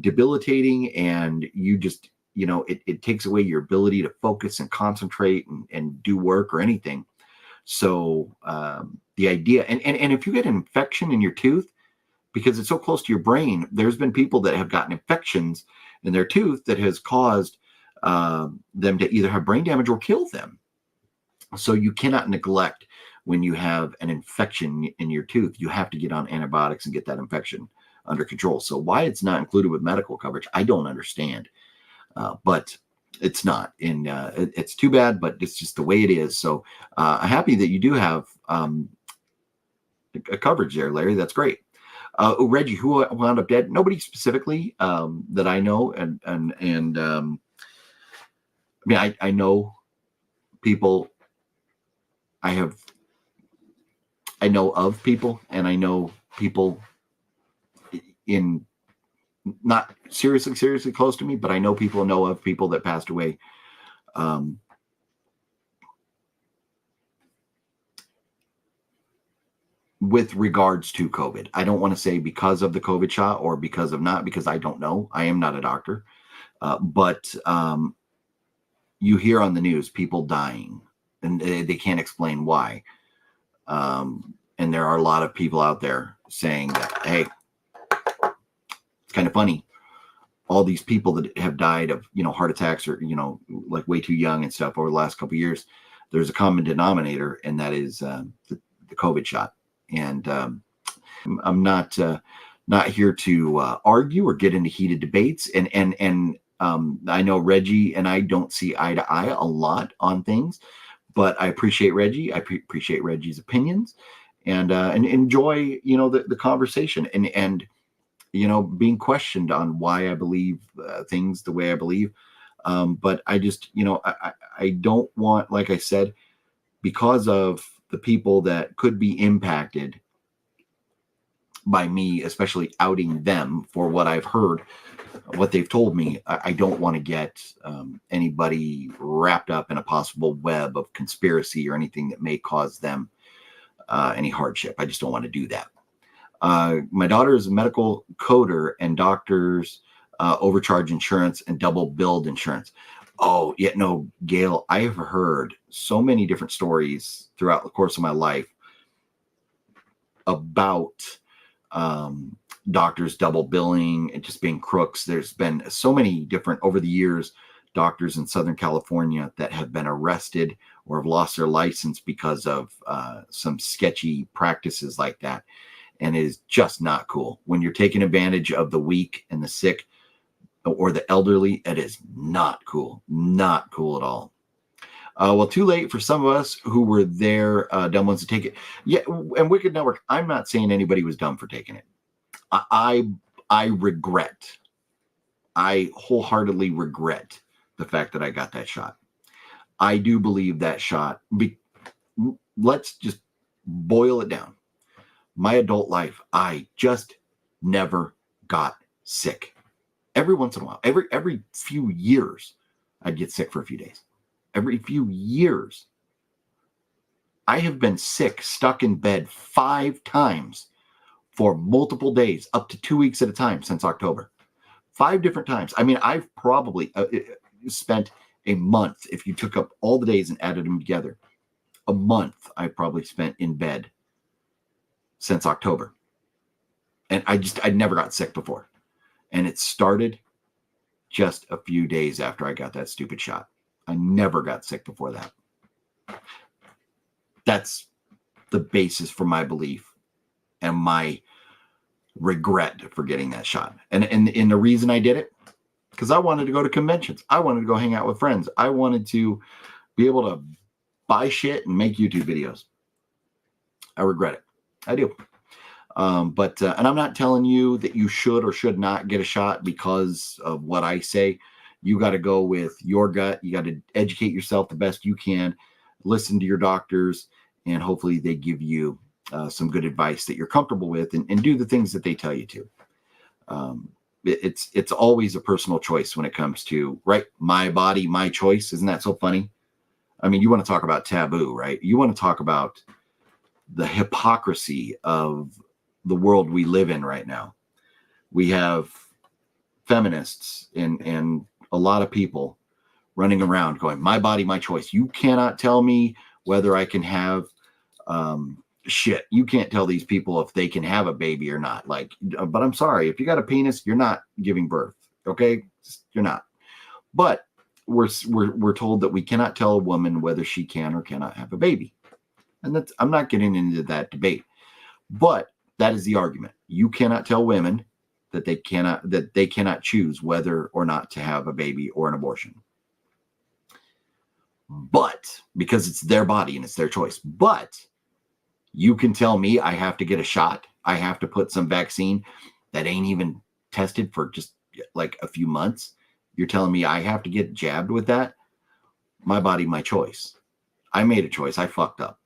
debilitating, and you just, it takes away your ability to focus and concentrate and do work or anything. So the idea, and if you get an infection in your tooth, because it's so close to your brain, there's been people that have gotten infections in their tooth that has caused them to either have brain damage or kill them. So you cannot neglect when you have an infection in your tooth. You have to get on antibiotics and get that infection under control. So why it's not included with medical coverage, I don't understand. But it's not, and it's too bad, but it's just the way it is. So I'm happy that you do have coverage there, Larry. That's great. Reggie, who wound up dead? Nobody specifically that I know, and I mean, I know people. I know of people, and I know people in not seriously close to me, but I know of people that passed away. With regards to COVID, I don't want to say because of the COVID shot or because of not, because I don't know. I am not a doctor, but you hear on the news people dying, and they can't explain why. And there are a lot of people out there saying that, hey, it's kind of funny. All these people that have died of, heart attacks or, like way too young and stuff over the last couple of years, there's a common denominator, and that is the COVID shot. And I'm not here to argue or get into heated debates. And I know Reggie and I don't see eye to eye a lot on things, but I appreciate Reggie. I appreciate Reggie's opinions, and enjoy the conversation and being questioned on why I believe things the way I believe. But I just I don't want, like I said, because of the people that could be impacted by me, especially outing them for what I've heard, what they've told me. I don't want to get anybody wrapped up in a possible web of conspiracy or anything that may cause them any hardship. I just don't want to do that. My daughter is a medical coder, and doctors overcharge insurance and double billed insurance. Oh, yeah, no, Gail, I have heard so many different stories throughout the course of my life about doctors double billing and just being crooks. There's been so many different, over the years, doctors in Southern California that have been arrested or have lost their license because of some sketchy practices like that. And it is just not cool. When you're taking advantage of the weak and the sick or the elderly, it is not cool. Not cool at all. Well, too late for some of us who were there, dumb ones to take it. Yeah, and Wicked Network, I'm not saying anybody was dumb for taking it. I regret. I wholeheartedly regret the fact that I got that shot. I do believe that shot. Let's just boil it down. My adult life, I just never got sick. Every once in a while, every few years, I'd get sick for a few days. Every few years. I have been sick, stuck in bed 5 times for multiple days, up to 2 weeks at a time since October. 5 different times. I mean, I've probably spent a month, if you took up all the days and added them together, a month I probably spent in bed since October. And I'd never got sick before. And it started just a few days after I got that stupid shot. I never got sick before that. That's the basis for my belief and my regret for getting that shot. And the reason I did it, because I wanted to go to conventions. I wanted to go hang out with friends. I wanted to be able to buy shit and make YouTube videos. I regret it. I do. But I'm not telling you that you should or should not get a shot because of what I say. You got to go with your gut. You got to educate yourself the best you can. Listen to your doctors, and hopefully they give you some good advice that you're comfortable with, and do the things that they tell you to. It's always a personal choice when it comes to, right? My body, my choice. Isn't that so funny? I mean, you want to talk about taboo, right? You want to talk about the hypocrisy of the world we live in right now. We have feminists and a lot of people running around going, my body, my choice. You cannot tell me whether I can have shit. You can't tell these people if they can have a baby or not. Like, but I'm sorry, if you got a penis, you're not giving birth. Okay, you're not. But we're told that we cannot tell a woman whether she can or cannot have a baby. And that's, I'm not getting into that debate, but that is the argument. You cannot tell women that they cannot choose whether or not to have a baby or an abortion. But because it's their body and it's their choice. But You can tell me I have to get a shot. I have to put some vaccine that ain't even tested for just like a few months. You're telling me I have to get jabbed with that? My body, my choice. I made a choice. I fucked up.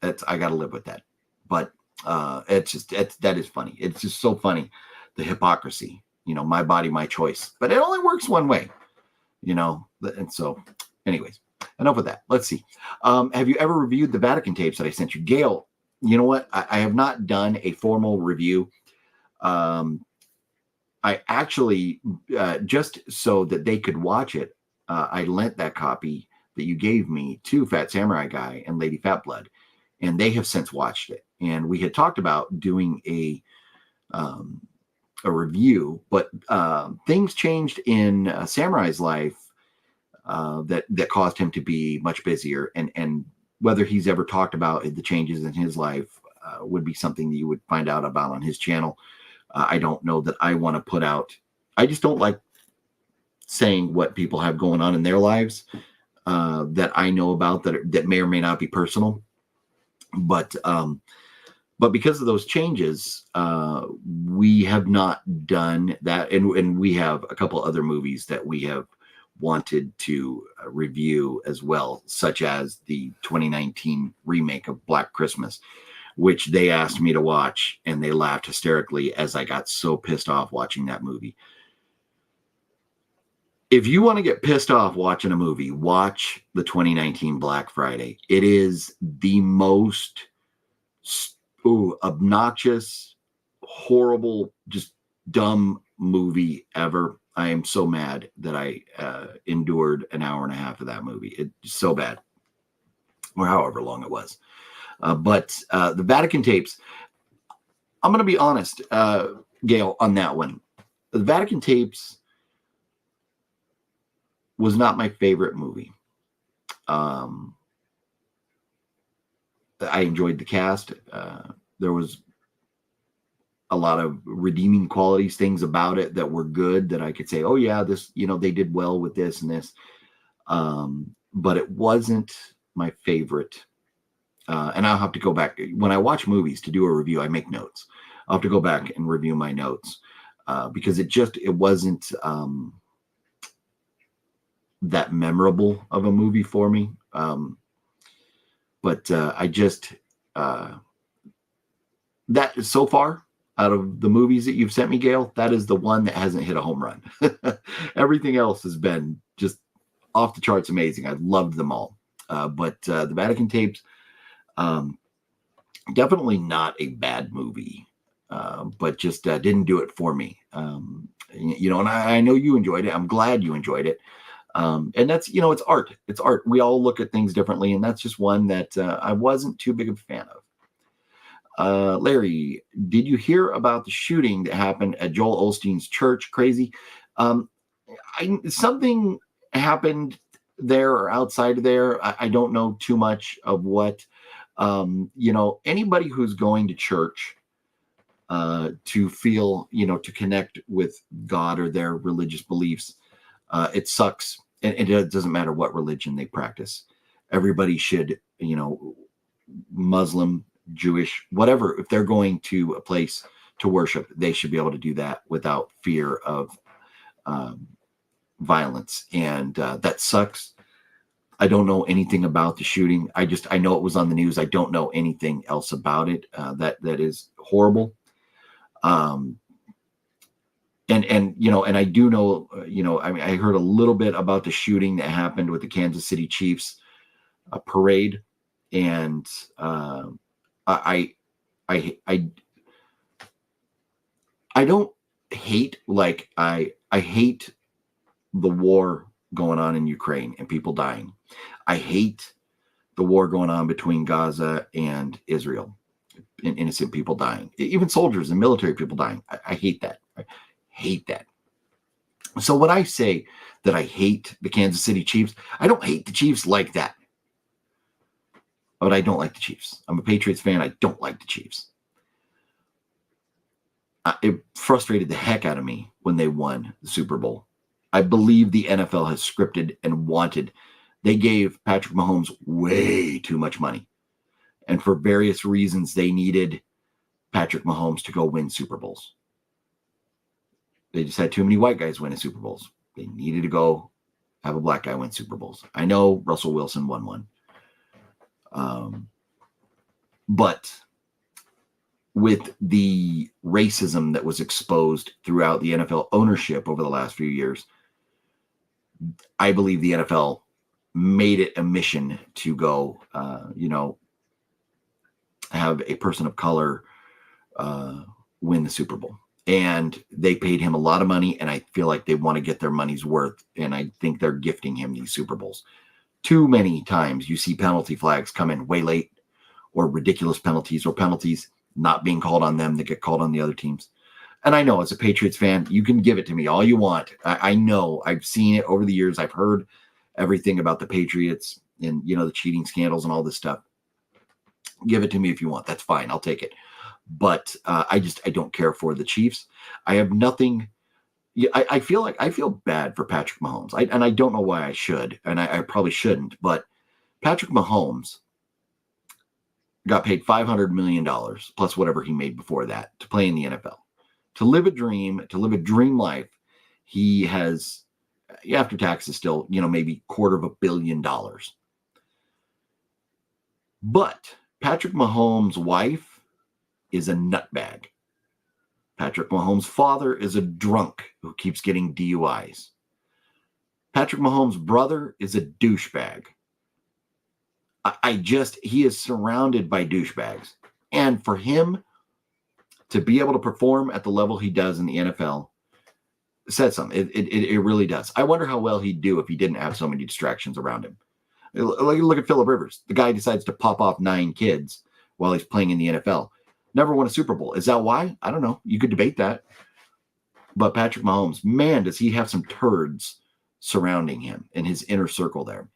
I got to live with that. But that is funny. It's just so funny, the hypocrisy. My body, my choice. But it only works one way. And so, anyways, enough of that. Let's see. Have you ever reviewed the Vatican tapes that I sent you? Gail, you know what? I have not done a formal review. I actually, just so that they could watch it, I lent that copy that you gave me to Fat Samurai Guy and Lady Fat Blood, and they have since watched it. And we had talked about doing a review, but things changed in Samurai's life that caused him to be much busier, and whether he's ever talked about the changes in his life would be something that you would find out about on his channel. I don't know that I want to put out. I just don't like saying what people have going on in their lives that I know about that may or may not be personal. But because of those changes, we have not done that, and we have a couple other movies that we have wanted to review as well, such as the 2019 remake of Black Christmas, which they asked me to watch, and they laughed hysterically as I got so pissed off watching that movie. If you want to get pissed off watching a movie, watch the 2019 Black Friday. It is the most obnoxious, horrible, just dumb movie ever. I am so mad that I endured an hour and a half of that movie. It's so bad, or however long it was. But the Vatican tapes, I'm going to be honest, Gail, on that one. The Vatican tapes was not my favorite movie. I enjoyed the cast. There was a lot of redeeming qualities, things about it that were good that I could say, oh yeah, this, they did well with this and this. But it wasn't my favorite. And I'll have to go back. When I watch movies to do a review, I make notes. I'll have to go back and review my notes because it wasn't that memorable of a movie for me. But I just, that is so far out of the movies that you've sent me, Gail, that is the one that hasn't hit a home run. Everything else has been just off the charts amazing. I loved them all. But the Vatican tapes, definitely not a bad movie, but just didn't do it for me. And I know you enjoyed it. I'm glad you enjoyed it. And that's, it's art. It's art. We all look at things differently. And that's just one that I wasn't too big of a fan of. Larry, did you hear about the shooting that happened at Joel Osteen's church? Crazy. Something happened there or outside of there. I don't know too much of what, anybody who's going to church to feel, to connect with God or their religious beliefs, it sucks. And it doesn't matter what religion they practice. Everybody should, Muslim, Jewish, whatever, if they're going to a place to worship, they should be able to do that without fear of violence. And that sucks. I don't know anything about the shooting. I know it was on the news. I don't know anything else about it. That is horrible. And I do know, I heard a little bit about the shooting that happened with the Kansas City Chiefs parade. And I don't hate, like I hate the war going on in Ukraine and people dying. I hate the war going on between Gaza and Israel and innocent people dying, even soldiers and military people dying. I hate that. I hate that. So when I say that I hate the Kansas City Chiefs, I don't hate the Chiefs like that. But I don't like the Chiefs. I'm a Patriots fan. I don't like the Chiefs. It frustrated the heck out of me when they won the Super Bowl. I believe the NFL has scripted and wanted. They gave Patrick Mahomes way too much money. And for various reasons, they needed Patrick Mahomes to go win Super Bowls. They just had too many white guys winning Super Bowls. They needed to go have a black guy win Super Bowls. I know Russell Wilson won one. But with the racism that was exposed throughout the NFL ownership over the last few years, I believe the NFL made it a mission to go, have a person of color win the Super Bowl. And they paid him a lot of money, and I feel like they want to get their money's worth, and I think they're gifting him these Super Bowls. Too many times you see penalty flags come in way late, or ridiculous penalties, or penalties not being called on them that get called on the other teams. And I know as a Patriots fan, you can give it to me all you want. I know I've seen it over the years. I've heard everything about the Patriots and, the cheating scandals and all this stuff. Give it to me if you want. That's fine. I'll take it. But I don't care for the Chiefs. I have nothing. I feel bad for Patrick Mahomes. And I don't know why I should. And I probably shouldn't. But Patrick Mahomes got paid $500 million plus whatever he made before that to play in the NFL. To live a dream life. He has, after taxes, still, maybe $250 million. But Patrick Mahomes' wife is a nutbag. Patrick Mahomes' father is a drunk who keeps getting DUIs. Patrick Mahomes' brother is a douchebag. He is surrounded by douchebags. And for him to be able to perform at the level he does in the NFL says something. It really does. I wonder how well he'd do if he didn't have so many distractions around him. Look at Phillip Rivers. The guy decides to pop off 9 kids while he's playing in the NFL. Never won a Super Bowl. Is that why? I don't know. You could debate that. But Patrick Mahomes, man, does he have some turds surrounding him in his inner circle there.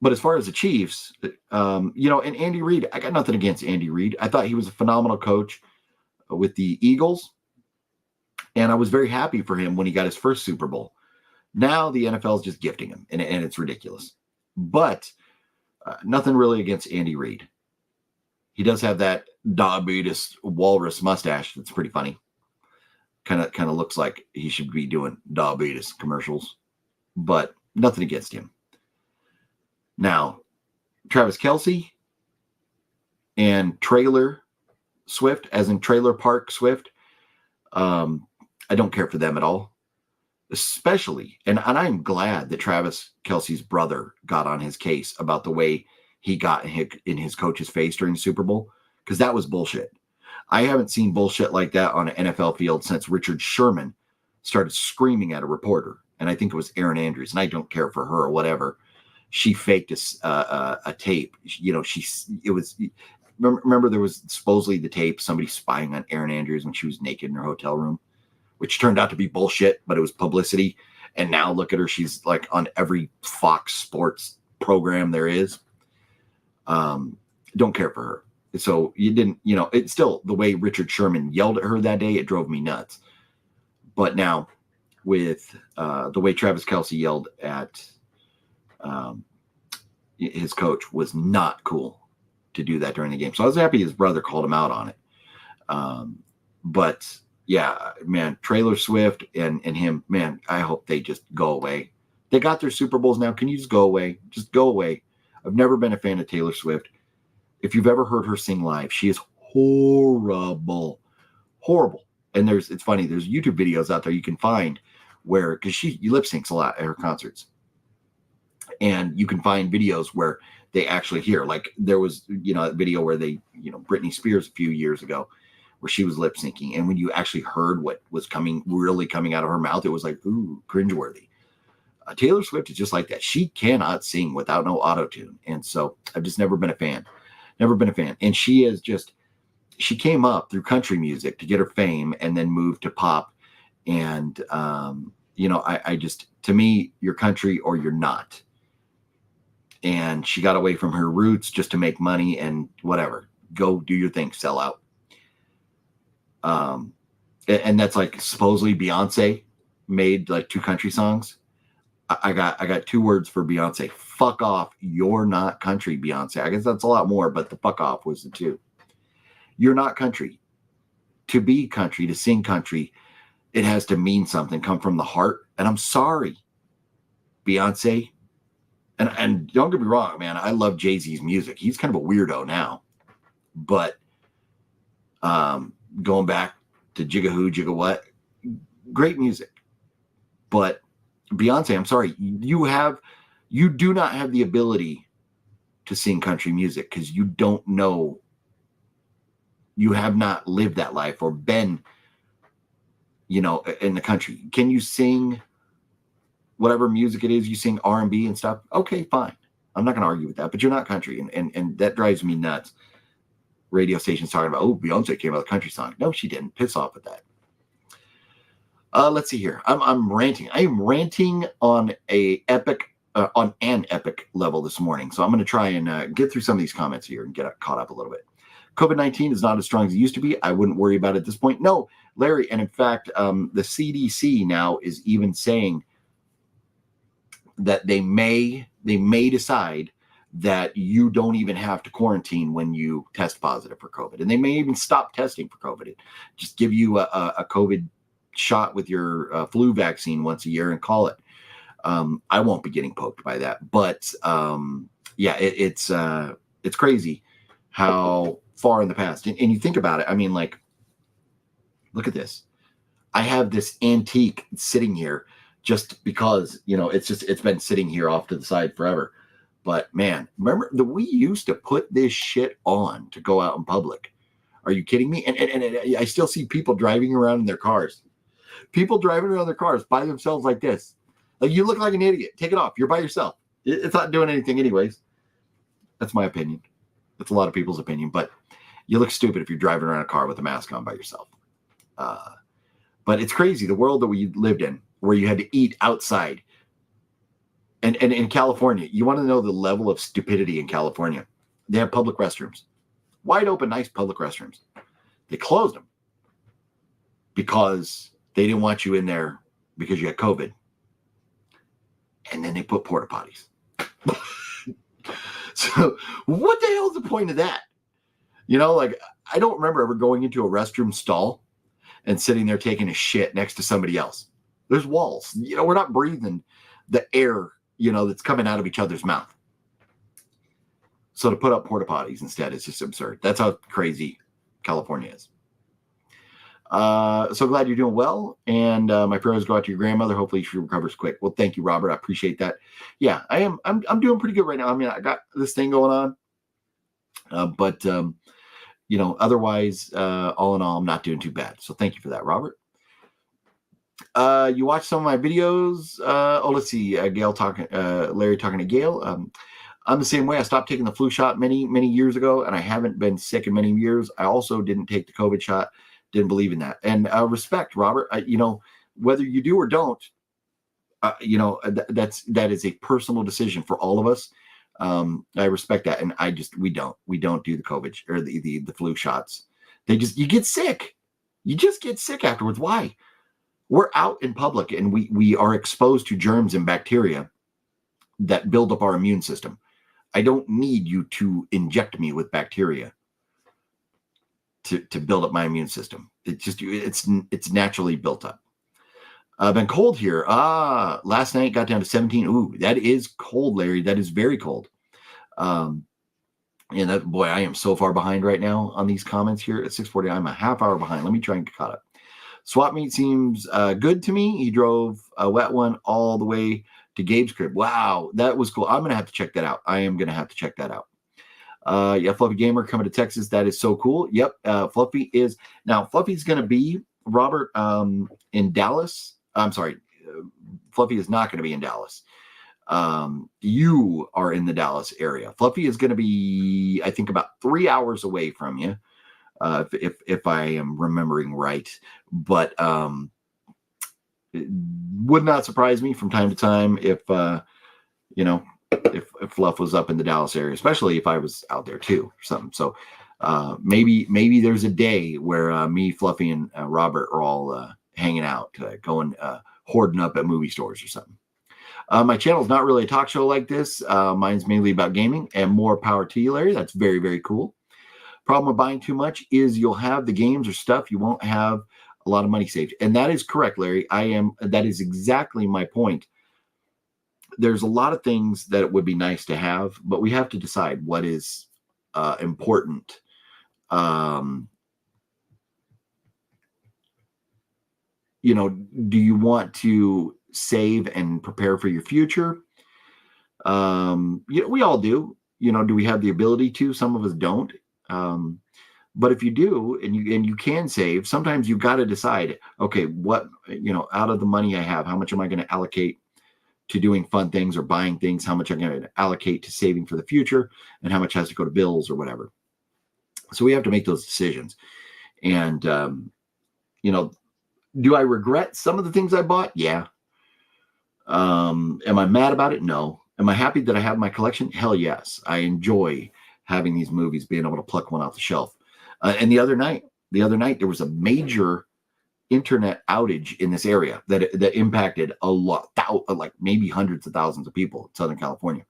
But as far as the Chiefs, and Andy Reid, I got nothing against Andy Reid. I thought he was a phenomenal coach with the Eagles. And I was very happy for him when he got his first Super Bowl. Now the NFL is just gifting him, and it's ridiculous. But nothing really against Andy Reid. He does have that diabetes walrus mustache that's pretty funny. Kind of looks like he should be doing diabetes commercials. But nothing against him. Now, Travis Kelce and Trailer Swift, as in Trailer Park Swift, I don't care for them at all. Especially, and I'm glad that Travis Kelce's brother got on his case about the way he got in his coach's face during the Super Bowl, because that was bullshit. I haven't seen bullshit like that on an NFL field since Richard Sherman started screaming at a reporter, and I think it was Erin Andrews, and I don't care for her or whatever. She faked a tape. Remember there was supposedly the tape, somebody spying on Erin Andrews when she was naked in her hotel room, which turned out to be bullshit, but it was publicity. And now look at her. She's like on every Fox Sports program there is. Don't care for her. So you didn't, it's still the way Richard Sherman yelled at her that day. It drove me nuts. But now with the way Travis Kelce yelled at his coach was not cool to do that during the game. So I was happy his brother called him out on it. But yeah, man, Trailer Swift and him, man, I hope they just go away. They got their Super Bowls now. Can you just go away? Just go away. I've never been a fan of Taylor Swift. If you've ever heard her sing live, she is horrible. Horrible. And it's funny, there's YouTube videos out there you can find where, because she lip syncs a lot at her concerts. And you can find videos where they actually hear, like there was, a video where they, Britney Spears a few years ago, where she was lip syncing. And when you actually heard what was really coming out of her mouth, it was like, ooh, cringeworthy. Taylor Swift is just like that. She cannot sing without no auto-tune. And so I've just never been a fan. And she came up through country music to get her fame and then moved to pop. And, I just, to me, you're country or you're not. And she got away from her roots just to make money and whatever. Go do your thing, sell out. And that's like supposedly Beyonce made like 2 country songs. I got 2 words for Beyonce. Fuck off. You're not country, Beyonce. I guess that's a lot more, but the fuck off was the 2. You're not country. To be country, to sing country, it has to mean something, come from the heart. And I'm sorry, Beyonce. And don't get me wrong, man. I love Jay-Z's music. He's kind of a weirdo now. But going back to Jigga Who, Jigga What, great music. But Beyonce, I'm sorry, you do not have the ability to sing country music because you don't know, you have not lived that life or been, in the country. Can you sing whatever music it is? You sing R&B and stuff? Okay, fine. I'm not going to argue with that, but you're not country. And that drives me nuts. Radio stations talking about, oh, Beyonce came out with a country song. No, she didn't. Piss off with that. Let's see here. I'm ranting. I am ranting on an epic level this morning. So I'm going to try and get through some of these comments here and get caught up a little bit. COVID-19 is not as strong as it used to be. I wouldn't worry about it at this point. No, Larry. And in fact, the CDC now is even saying that they may decide that you don't even have to quarantine when you test positive for COVID. And they may even stop testing for COVID. Just give you a COVID shot with your flu vaccine once a year and call it. I won't be getting poked by that. But yeah, it's crazy how far in the past. And you think about it. I mean, like, look at this. I have this antique sitting here just because, it's been sitting here off to the side forever. But man, remember that we used to put this shit on to go out in public. Are you kidding me? And I still see people driving around in their cars. People driving around their cars by themselves like this. Like, you look like an idiot. Take it off. You're by yourself. It's not doing anything anyways. That's my opinion. That's a lot of people's opinion. But you look stupid if you're driving around a car with a mask on by yourself. But it's crazy, the world that we lived in, where you had to eat outside. And in California, you want to know the level of stupidity in California. They have public restrooms. Wide open, nice public restrooms. They closed them because they didn't want you in there because you had COVID. And then they put porta potties. So what the hell is the point of that? Like, I don't remember ever going into a restroom stall and sitting there taking a shit next to somebody else. There's walls. We're not breathing the air, that's coming out of each other's mouth. So to put up porta potties instead is just absurd. That's how crazy California is. So glad you're doing well. And my prayers go out to your grandmother. Hopefully she recovers quick. Well, thank you, Robert. I appreciate that. Yeah, I am. I'm doing pretty good right now. I mean, I got this thing going on. But otherwise, all in all, I'm not doing too bad. So thank you for that, Robert. You watched some of my videos. Let's see. Gail talking, Larry talking to Gail. I'm the same way. I stopped taking the flu shot many, many years ago, and I haven't been sick in many years. I also didn't take the COVID shot. Didn't believe in that. And respect, Robert. Whether you do or don't, that is a personal decision for all of us. I respect that, and we don't do the COVID or the flu shots. You get sick. You just get sick afterwards. Why? We're out in public and we are exposed to germs and bacteria that build up our immune system. I don't need you to inject me with bacteria to build up my immune system. It's naturally built up. I've been cold here. Last night got down to 17. Ooh, that is cold, Larry. That is very cold. And I am so far behind right now on these comments here at 6:40. I'm a half hour behind. Let me try and get caught up. Swap meet seems good to me. He drove a wet one all the way to Gabe's crib. Wow, that was cool. I'm going to have to check that out. I am going to have to check that out. Yeah, Fluffy Gamer coming to Texas. That is so cool. Yep, Fluffy's going to be, Robert, in Dallas. I'm sorry, Fluffy is not going to be in Dallas. You are in the Dallas area. Fluffy is going to be, I think, about 3 hours away from you. If I am remembering right, but it would not surprise me from time to time if Fluff was up in the Dallas area, especially if I was out there too or something. So maybe there's a day where me, Fluffy, and Robert are all hanging out, going hoarding up at movie stores or something. My channel is not really a talk show like this. Mine's mainly about gaming, and more power to you, Larry. That's very, very cool. Problem with buying too much is you'll have the games or stuff, you won't have a lot of money saved. And that is correct, Larry. That is exactly my point. There's a lot of things that it would be nice to have, but we have to decide what is important. Do you want to save and prepare for your future? We all do. Do we have the ability to? Some of us don't. But if you do, and you can save, sometimes you've got to decide, okay, what, out of the money I have, how much am I going to allocate to doing fun things or buying things? How much I'm going to allocate to saving for the future, and how much has to go to bills or whatever. So we have to make those decisions. And, do I regret some of the things I bought? Yeah. Am I mad about it? No. Am I happy that I have my collection? Hell yes. I enjoy having these movies, being able to pluck one off the shelf. And the other night, there was a major internet outage in this area that impacted a lot, like maybe hundreds of thousands of people in Southern California.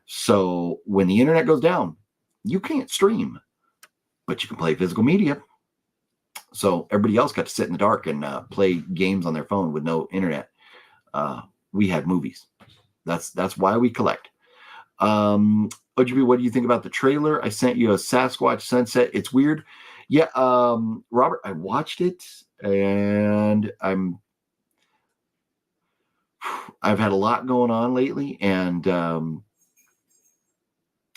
So when the internet goes down, you can't stream, but you can play physical media. So everybody else got to sit in the dark and play games on their phone with no internet. We had movies. That's why we collect. OGB, what do you think about the trailer? I sent you a Sasquatch Sunset. It's weird. Yeah, Robert, I watched it, and I've had a lot going on lately, and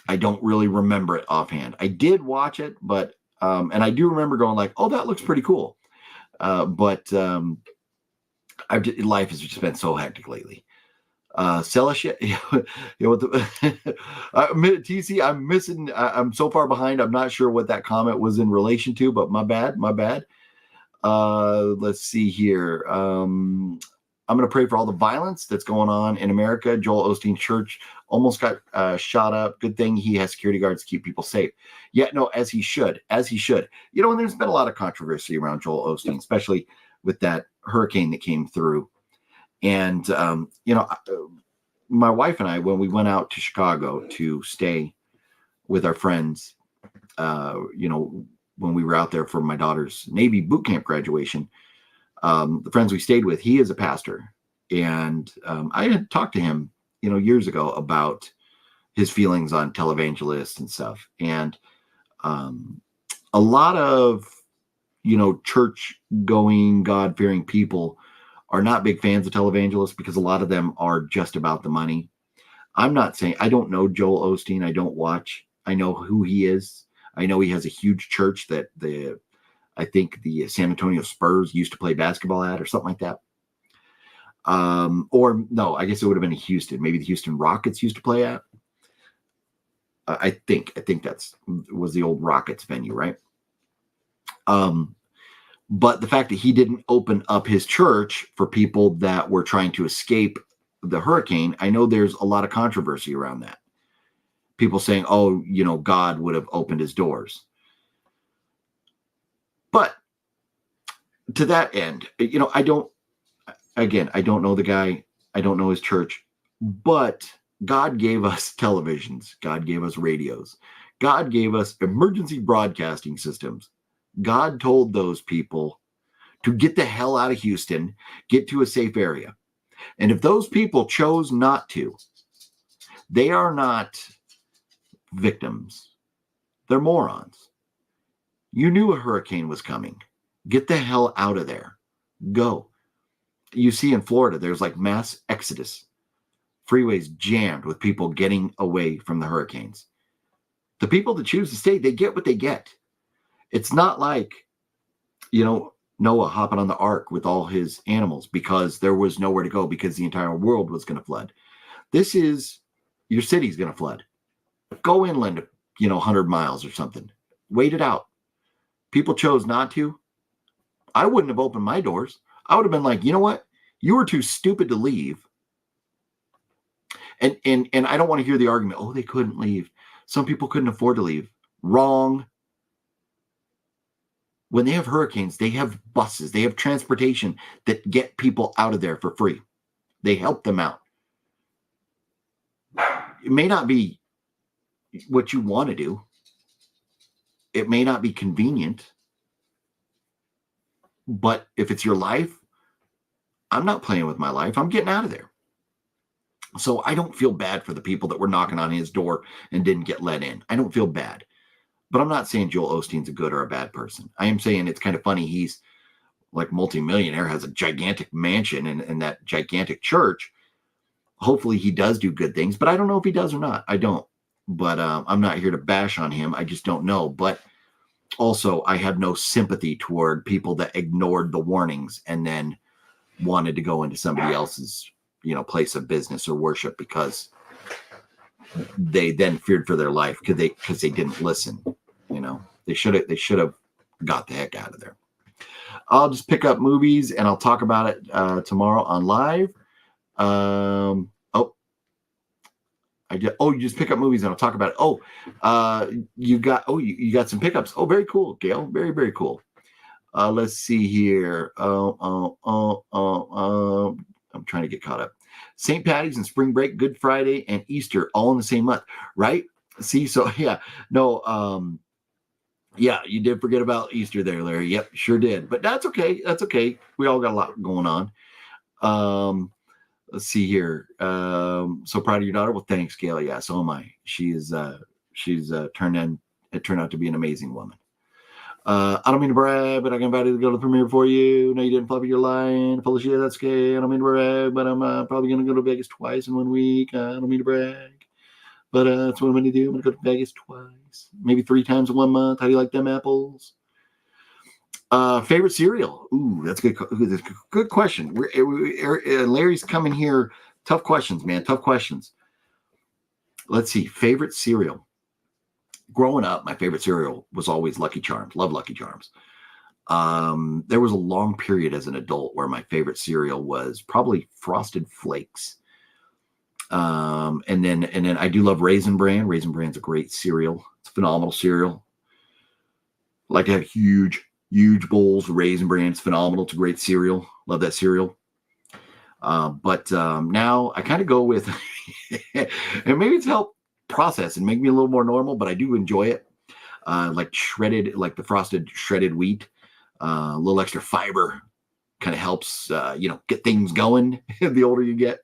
I don't really remember it offhand. I did watch it, but and I do remember going like, "Oh, that looks pretty cool," but life has just been so hectic lately. Celestia, TC, I'm missing. I'm so far behind. I'm not sure what that comment was in relation to, but my bad. Let's see here. I'm going to pray for all the violence that's going on in America. Joel Osteen's church almost got shot up. Good thing he has security guards to keep people safe. Yeah, no, as he should. And there's been a lot of controversy around Joel Osteen, especially with that hurricane that came through. And, my wife and I, when we went out to Chicago to stay with our friends, when we were out there for my daughter's Navy boot camp graduation, the friends we stayed with, he is a pastor. And I had talked to him, years ago about his feelings on televangelists and stuff. And a lot of, church-going, God-fearing people are not big fans of televangelists because a lot of them are just about the money. I'm not saying, I don't know Joel Osteen. I don't watch. I know who he is. I know he has a huge church that I think the San Antonio Spurs used to play basketball at or something like that. Or no, I guess it would have been Houston. Maybe the Houston Rockets used to play at. I think was the old Rockets venue, right? But the fact that he didn't open up his church for people that were trying to escape the hurricane, I know there's a lot of controversy around that. People saying, oh, God would have opened his doors. But to that end, I don't know the guy. I don't know his church. But God gave us televisions. God gave us radios. God gave us emergency broadcasting systems. God told those people to get the hell out of Houston, get to a safe area. And if those people chose not to, they are not victims. They're morons. You knew a hurricane was coming. Get the hell out of there. Go. You see in Florida, there's like mass exodus. Freeways jammed with people getting away from the hurricanes. The people that choose to stay, they get what they get. It's not like, Noah hopping on the ark with all his animals because there was nowhere to go because the entire world was going to flood. This is, your city's going to flood. Go inland, 100 miles or something. Wait it out. People chose not to. I wouldn't have opened my doors. I would have been like, you know what? You were too stupid to leave. And I don't want to hear the argument, oh, they couldn't leave. Some people couldn't afford to leave. Wrong. When they have hurricanes, they have buses, they have transportation that get people out of there for free. They help them out. it may not be what you want to do. It may not be convenient, but if it's your life, I'm not playing with my life. I'm getting out of there. So I don't feel bad for the people that were knocking on his door and didn't get let in. I don't feel bad. But I'm not saying Joel Osteen's a good or a bad person. I am saying it's kind of funny. He's like multimillionaire, has a gigantic mansion in that gigantic church. Hopefully he does do good things, but I don't know if he does or not. I don't. But I'm not here to bash on him. I just don't know. But also, I have no sympathy toward people that ignored the warnings and then wanted to go into somebody else's, place of business or worship because they then feared for their life because they didn't listen. They should have got the heck out of there. I'll just pick up movies and I'll talk about it tomorrow on live. You just pick up movies and I'll talk about it. You got some pickups. Oh, very cool, Gail. Very, very cool. Let's see here. I'm trying to get caught up. St. Patty's and Spring Break, Good Friday, and Easter all in the same month, right? See, so yeah, no, yeah, you did forget about Easter there, Larry. Yep, sure did. But that's okay. That's okay. We all got a lot going on. Let's see here. So proud of your daughter. Well, thanks, Gail. Yeah, so am I. She's turned out to be an amazing woman. I don't mean to brag, but I can invite you to go to the premiere for you. No, you didn't flip your line. Full of shit. That's okay. I don't mean to brag, but I'm probably going to go to Vegas twice in 1 week. I don't mean to brag, but that's what I'm going to do. I'm going to go to Vegas twice, maybe 3 times in 1 month. How do you like them apples? Favorite cereal? Ooh, that's good. Good question. Larry's coming here. Tough questions, man. Tough questions. Let's see. Favorite cereal. Growing up, my favorite cereal was always Lucky Charms. Love Lucky Charms. There was a long period as an adult where my favorite cereal was probably Frosted Flakes. And then I do love Raisin Bran. Raisin Bran's a great cereal. It's a phenomenal cereal. I like to have huge bowls of Raisin Bran. It's phenomenal. It's a great cereal. Love that cereal. But now I kind of go with, and maybe it's helped process and make me a little more normal, but I do enjoy it. Like the frosted shredded wheat, a little extra fiber kind of helps, get things going the older you get.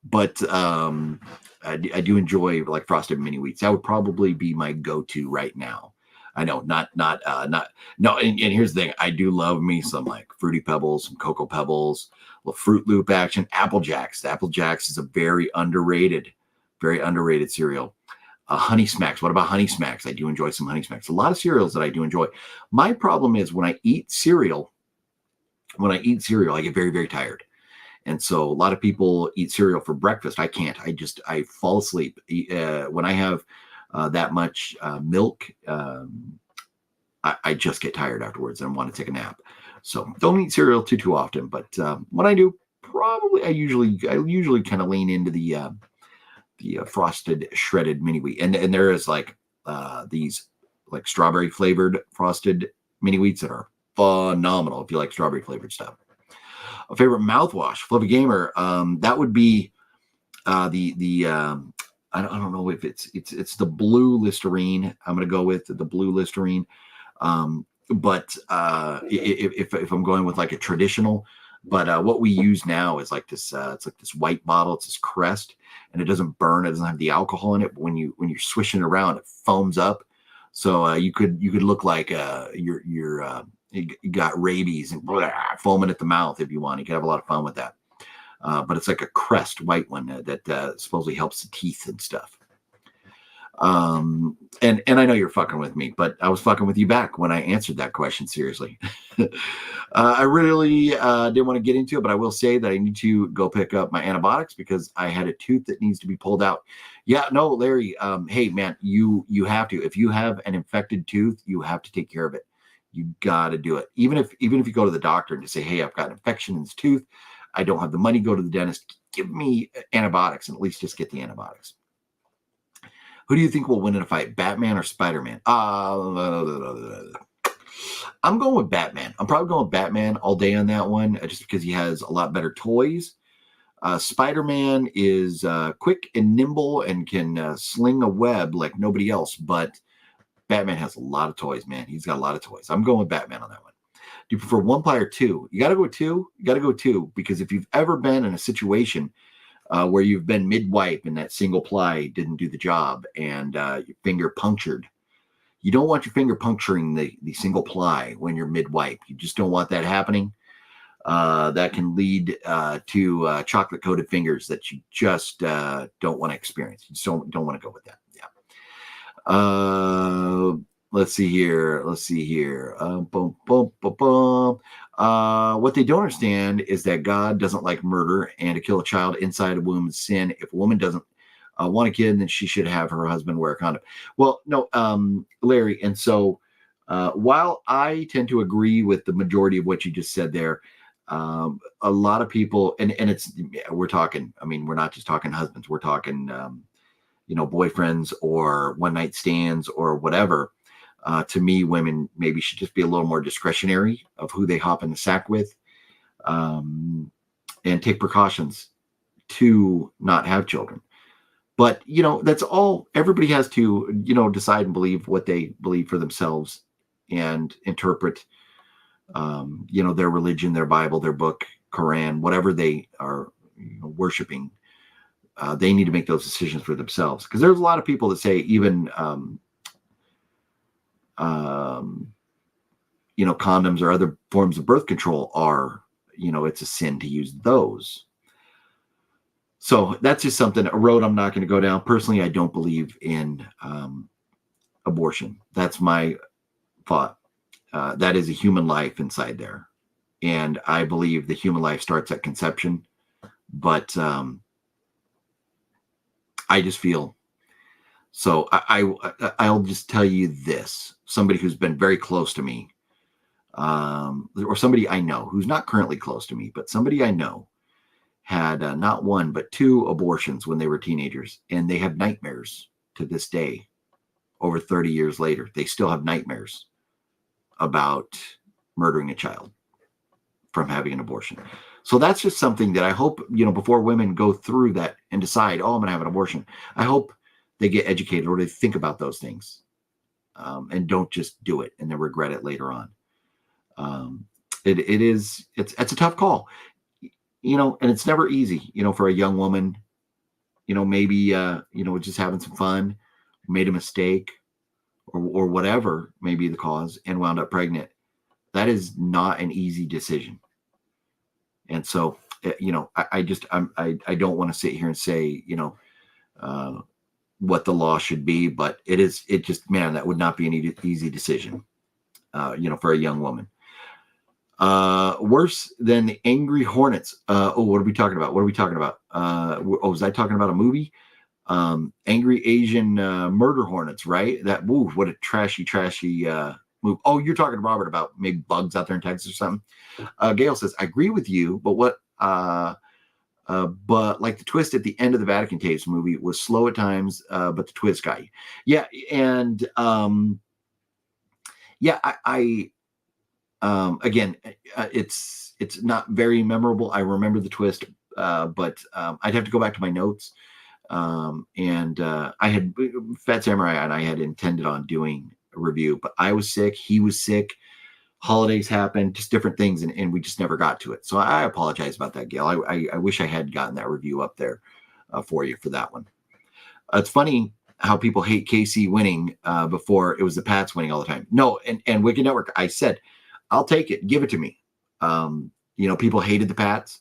But I do enjoy like frosted mini wheats. That would probably be my go-to right now. I know, no. And here's the thing. I do love me some like Fruity Pebbles, some Cocoa Pebbles, a little Fruit Loop action, Apple Jacks. The Apple Jacks is a very underrated cereal. Honey Smacks. What about Honey Smacks? I do enjoy some Honey Smacks. A lot of cereals that I do enjoy. My problem is when I eat cereal, I get very, very tired. And so a lot of people eat cereal for breakfast. I can't. I fall asleep. When I have that much milk, I just get tired afterwards and want to take a nap. So don't eat cereal too often. But when I do, I usually kind of lean into the frosted shredded mini wheat. And there is like these like strawberry flavored frosted mini wheats that are phenomenal if you like strawberry flavored stuff. A favorite mouthwash, Fluffy Gamer. That would be I don't know if it's the blue Listerine. I'm going to go with the blue Listerine. But if I'm going with like a traditional, but what we use now is like this. It's like this white bottle. It's this Crest, and it doesn't burn. It doesn't have the alcohol in it. But when you're swishing it around, it foams up. So you could look like you got rabies and foaming at the mouth if you want. You could have a lot of fun with that. But it's like a Crest white one that supposedly helps the teeth and stuff. And I know you're fucking with me, but I was fucking with you back when I answered that question seriously. I really didn't want to get into it, but I will say that I need to go pick up my antibiotics because I had a tooth that needs to be pulled out. Yeah, no, Larry. Hey, man, you have to. If you have an infected tooth, you have to take care of it. You got to do it. Even if you go to the doctor and just say, hey, I've got an infection in this tooth. I don't have the money. Go to the dentist. Give me antibiotics and at least just get the antibiotics. Who do you think will win in a fight, Batman or Spider-Man? I'm going with Batman. I'm probably going with Batman all day on that one just because he has a lot better toys. Spider-Man is quick and nimble and can sling a web like nobody else, but Batman has a lot of toys, man. He's got a lot of toys. I'm going with Batman on that one. Do you prefer one ply or two? You got to go two. You got to go two, because if you've ever been in a situation where you've been mid-wipe and that single ply didn't do the job and your finger punctured, you don't want your finger puncturing the single ply when you're mid-wipe. You just don't want that happening. That can lead to chocolate-coated fingers that you just don't want to experience. You just don't want to go with that. Yeah. Let's see here. Boom, boom, boom, boom. What they don't understand is that God doesn't like murder, and to kill a child inside a womb is sin. If a woman doesn't want a kid, then she should have her husband wear a condom. Well, no, Larry. And so while I tend to agree with the majority of what you just said there, a lot of people, and we're talking, I mean, we're not just talking husbands, we're talking, boyfriends or one night stands or whatever. To me, women maybe should just be a little more discretionary of who they hop in the sack with, and take precautions to not have children. But, that's all. Everybody has to, decide and believe what they believe for themselves and interpret, their religion, their Bible, their book, Quran, whatever they are worshiping. They need to make those decisions for themselves. Because there's a lot of people that say even, condoms or other forms of birth control are, it's a sin to use those. So that's just something, a road I'm not going to go down. Personally, I don't believe in abortion. That's my thought. That is a human life inside there. And I believe the human life starts at conception. But I just feel, so I'll just tell you this. Somebody who's been very close to me, or somebody I know who's not currently close to me, but somebody I know had not one, but two abortions when they were teenagers. And they have nightmares to this day, over 30 years later. They still have nightmares about murdering a child from having an abortion. So that's just something that I hope, before women go through that and decide, oh, I'm going to have an abortion, I hope they get educated or they think about those things, and don't just do it and then regret it later on. It's a tough call, and it's never easy, for a young woman, maybe, just having some fun, made a mistake or whatever may be the cause and wound up pregnant. That is not an easy decision. And so, I don't want to sit here and say, what the law should be, but that would not be an easy decision, for a young woman. Worse than the angry hornets. What are we talking about? Was I talking about a movie? Angry Asian murder hornets, right? What a trashy move. Oh, you're talking, Robert, about maybe bugs out there in Texas or something. Gail says, I agree with you, but but like the twist at the end of the Vatican Tapes movie was slow at times, but the twist got you. Yeah. And again, it's not very memorable. I remember the twist, but I'd have to go back to my notes. And I had Phat Samurai and I had intended on doing a review, but I was sick. He was sick. Holidays happened, just different things, and we just never got to it. So I apologize about that, Gail. I wish I had gotten that review up there for you for that one. It's funny how people hate KC winning before it was the Pats winning all the time. No, and Wicked Network, I said, I'll take it. Give it to me. People hated the Pats,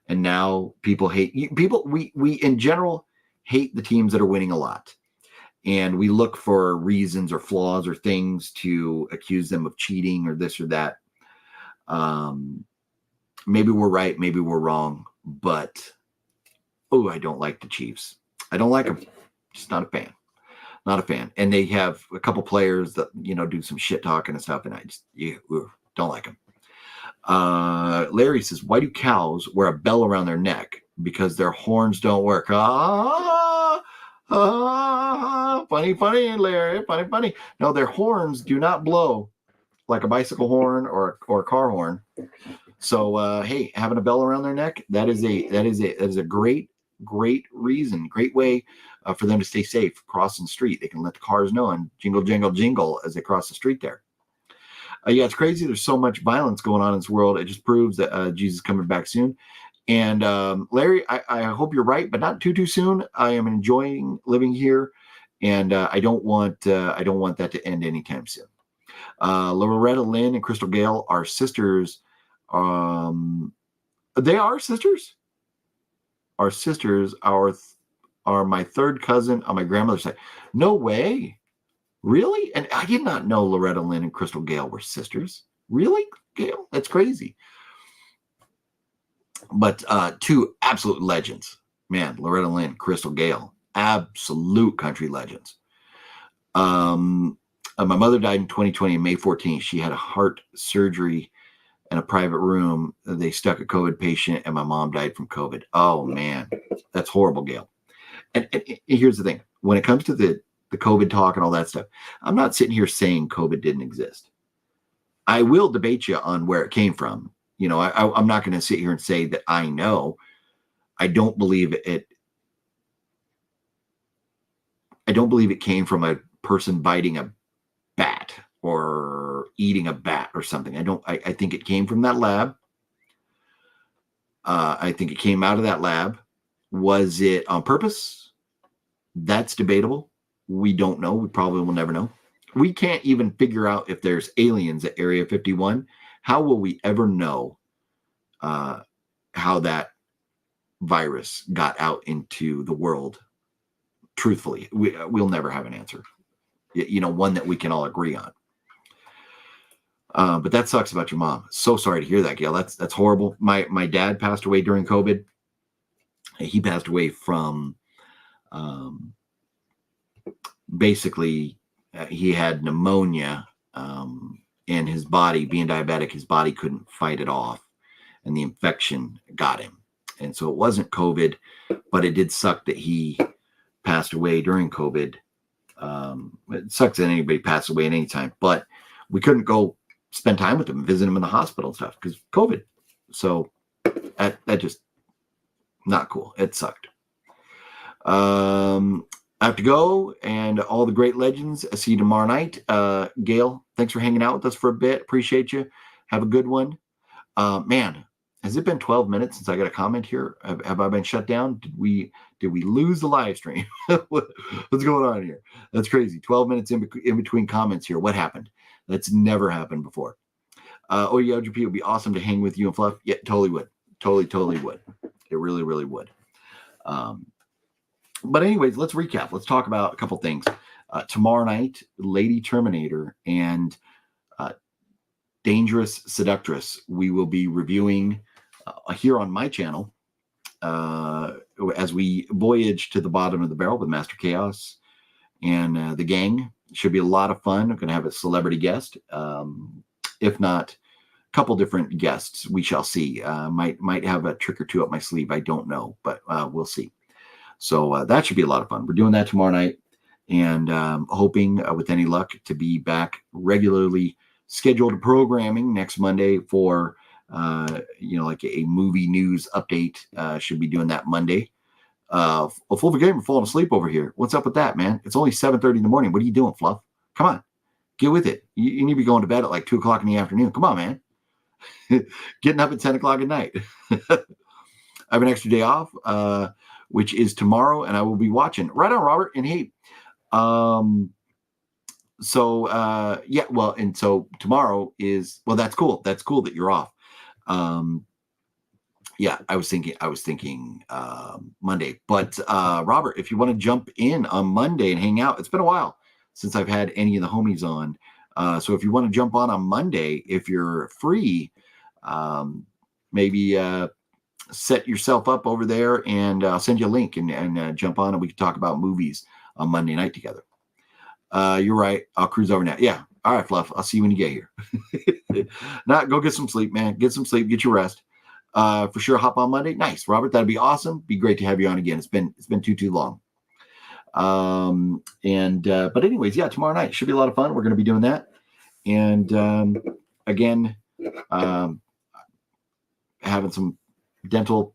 and now people hate people. We in general hate the teams that are winning a lot. And we look for reasons or flaws or things to accuse them of cheating or this or that. Maybe we're right, maybe we're wrong, but I don't like the Chiefs. I don't like them. Just not a fan. Not a fan. And they have a couple players that, do some shit talking and stuff, and I just don't like them. Larry says, why do cows wear a bell around their neck? Because their horns don't work. Funny, Larry. Funny. No, their horns do not blow like a bicycle horn or a car horn. So hey, having a bell around their neck, that is a great reason, great way for them to stay safe crossing the street. They can let the cars know and jingle jingle jingle as they cross the street there. Yeah, it's crazy. There's so much violence going on in this world. It just proves that Jesus is coming back soon. And Larry, I hope you're right, but not too soon. I am enjoying living here, and I don't want that to end anytime soon. Loretta Lynn and Crystal Gale are sisters. They are sisters. Our sisters are my third cousin on my grandmother's side. No way. Really? And I did not know Loretta Lynn and Crystal Gale were sisters. Really, Gale? That's crazy. But two absolute legends. Man, Loretta Lynn, Crystal Gale, absolute country legends. My mother died in 2020, May 14th. She had a heart surgery in a private room. They stuck a COVID patient, and my mom died from COVID. Oh, man. That's horrible, Gale. And here's the thing. When it comes to the COVID talk and all that stuff, I'm not sitting here saying COVID didn't exist. I will debate you on where it came from. You know, I'm not going to sit here and say that I know. I don't believe it. I don't believe it came from a person biting a bat or eating a bat or something. I think it came from that lab. I think it came out of that lab. Was it on purpose? That's debatable. We don't know. We probably will never know. We can't even figure out if there's aliens at Area 51. How will we ever know how that virus got out into the world? Truthfully, we'll never have an answer. You know, one that we can all agree on. But that sucks about your mom. So sorry to hear that, Gail. That's horrible. My dad passed away during COVID. He passed away from basically he had pneumonia in his body. Being diabetic, his body couldn't fight it off, and the infection got him. And so it wasn't COVID, but it did suck that he passed away during COVID. It sucks that anybody passed away at any time, but we couldn't go spend time with him, visit him in the hospital and stuff because COVID. So that just not cool. It sucked. I have to go, and all the great legends. I see you tomorrow night. Gail, thanks for hanging out with us for a bit. Appreciate you. Have a good one. Man, has it been 12 minutes since I got a comment here? Have I been shut down? Did we lose the live stream? What's going on here? That's crazy. 12 minutes in between comments here. What happened? That's never happened before. OELGP would be awesome to hang with you and Fluff. Yeah, totally would. Totally would. It really, really would. But anyways, let's recap. Let's talk about a couple things. Tomorrow night, Lady Terminator and Dangerous Seductress, we will be reviewing here on my channel as we voyage to the bottom of the barrel with Master Chaos and the gang. Should be a lot of fun. We're going to have a celebrity guest. If not, a couple different guests. We shall see. Might have a trick or two up my sleeve. I don't know, but we'll see. So that should be a lot of fun. We're doing that tomorrow night, and hoping with any luck to be back regularly scheduled programming next Monday for like a movie news update. Should be doing that Monday. A full game, we're falling asleep over here. What's up with that, man? It's only 7:30 in the morning. What are you doing, Fluff? Come on, get with it. You need to be going to bed at like 2 o'clock in the afternoon. Come on, man. Getting up at 10 o'clock at night. I have an extra day off, which is tomorrow, and I will be watching. Right on, Robert. And hey, so tomorrow is, well, that's cool. That's cool that you're off. Yeah, I was thinking Monday. But Robert, if you want to jump in on Monday and hang out, it's been a while since I've had any of the homies on. So if you want to jump on Monday, if you're free, maybe set yourself up over there, and I'll send you a link and jump on, and we can talk about movies on Monday night together. You're right. I'll cruise over now. Yeah. All right, Fluff. I'll see you when you get here. Go get some sleep, man. Get some sleep. Get your rest. For sure. Hop on Monday. Nice, Robert. That'd be awesome. Be great to have you on again. It's been too long. But anyways, yeah, tomorrow night should be a lot of fun. We're going to be doing that. And again, having some dental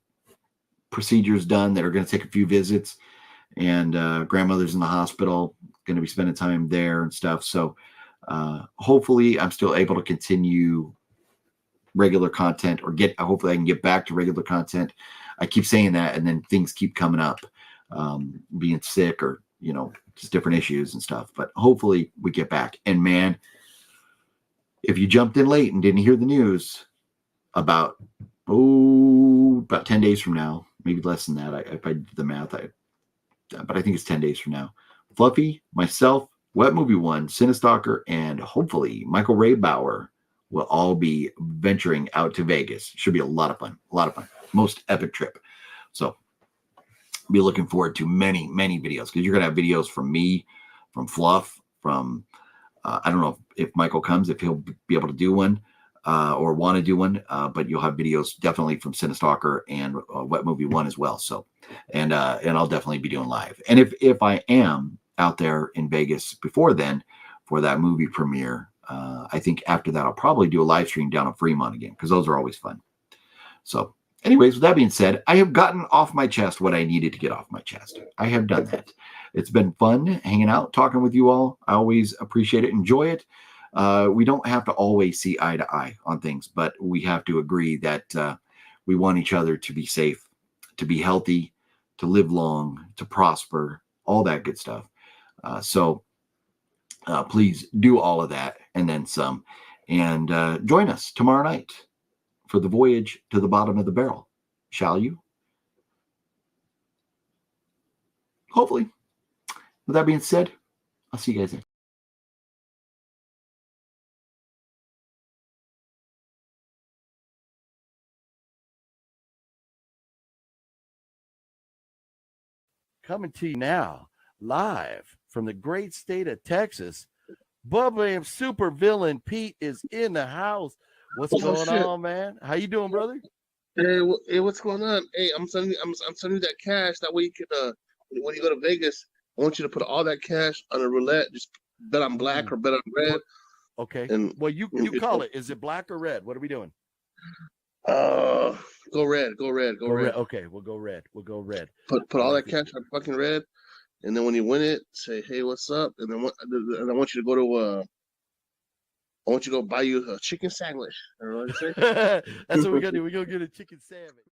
procedures done that are going to take a few visits, and grandmother's in the hospital, going to be spending time there and stuff. So hopefully I'm still able to continue regular content, or hopefully I can get back to regular content. I keep saying that, and then things keep coming up, being sick or, just different issues and stuff. But hopefully we get back. And man, if you jumped in late and didn't hear the news, about 10 days from now, maybe less than that. If I did the math, but I think it's 10 days from now. Fluffy, myself, Wet Movie One, Cinestalker, and hopefully Michael Ray Bauer will all be venturing out to Vegas. Should be a lot of fun. Most epic trip. So be looking forward to many, many videos, because you're going to have videos from me, from Fluff, from, I don't know if Michael comes, if he'll be able to do one or want to do one, but you'll have videos definitely from Cinestalker and Wet Movie One as well. So, and I'll definitely be doing live. And if I am out there in Vegas before then for that movie premiere, I think after that, I'll probably do a live stream down at Fremont again, because those are always fun. So anyways, with that being said, I have gotten off my chest what I needed to get off my chest. I have done that. It's been fun hanging out, talking with you all. I always appreciate it, enjoy it. We don't have to always see eye to eye on things, but we have to agree that we want each other to be safe, to be healthy, to live long, to prosper, all that good stuff. So please do all of that and then some. And join us tomorrow night for the voyage to the bottom of the barrel. Shall you? Hopefully. With that being said, I'll see you guys then. Coming to you now, live from the great state of Texas, Bubba and super villain Pete is in the house. What's going on, man? How you doing, brother? Hey, what's going on? Hey, I'm sending you that cash. That way you can, when you go to Vegas, I want you to put all that cash on a roulette. Just bet on black or bet on red. Okay. And well, you call it. Is it black or red? What are we doing? Go red. Go red. Okay, we'll go red. Put all that cash on fucking red, and then when you win it, say, "Hey, what's up?" And then I want you to go to I want you to go buy you a chicken sandwich. That's what we're gonna do. We're gonna get a chicken sandwich.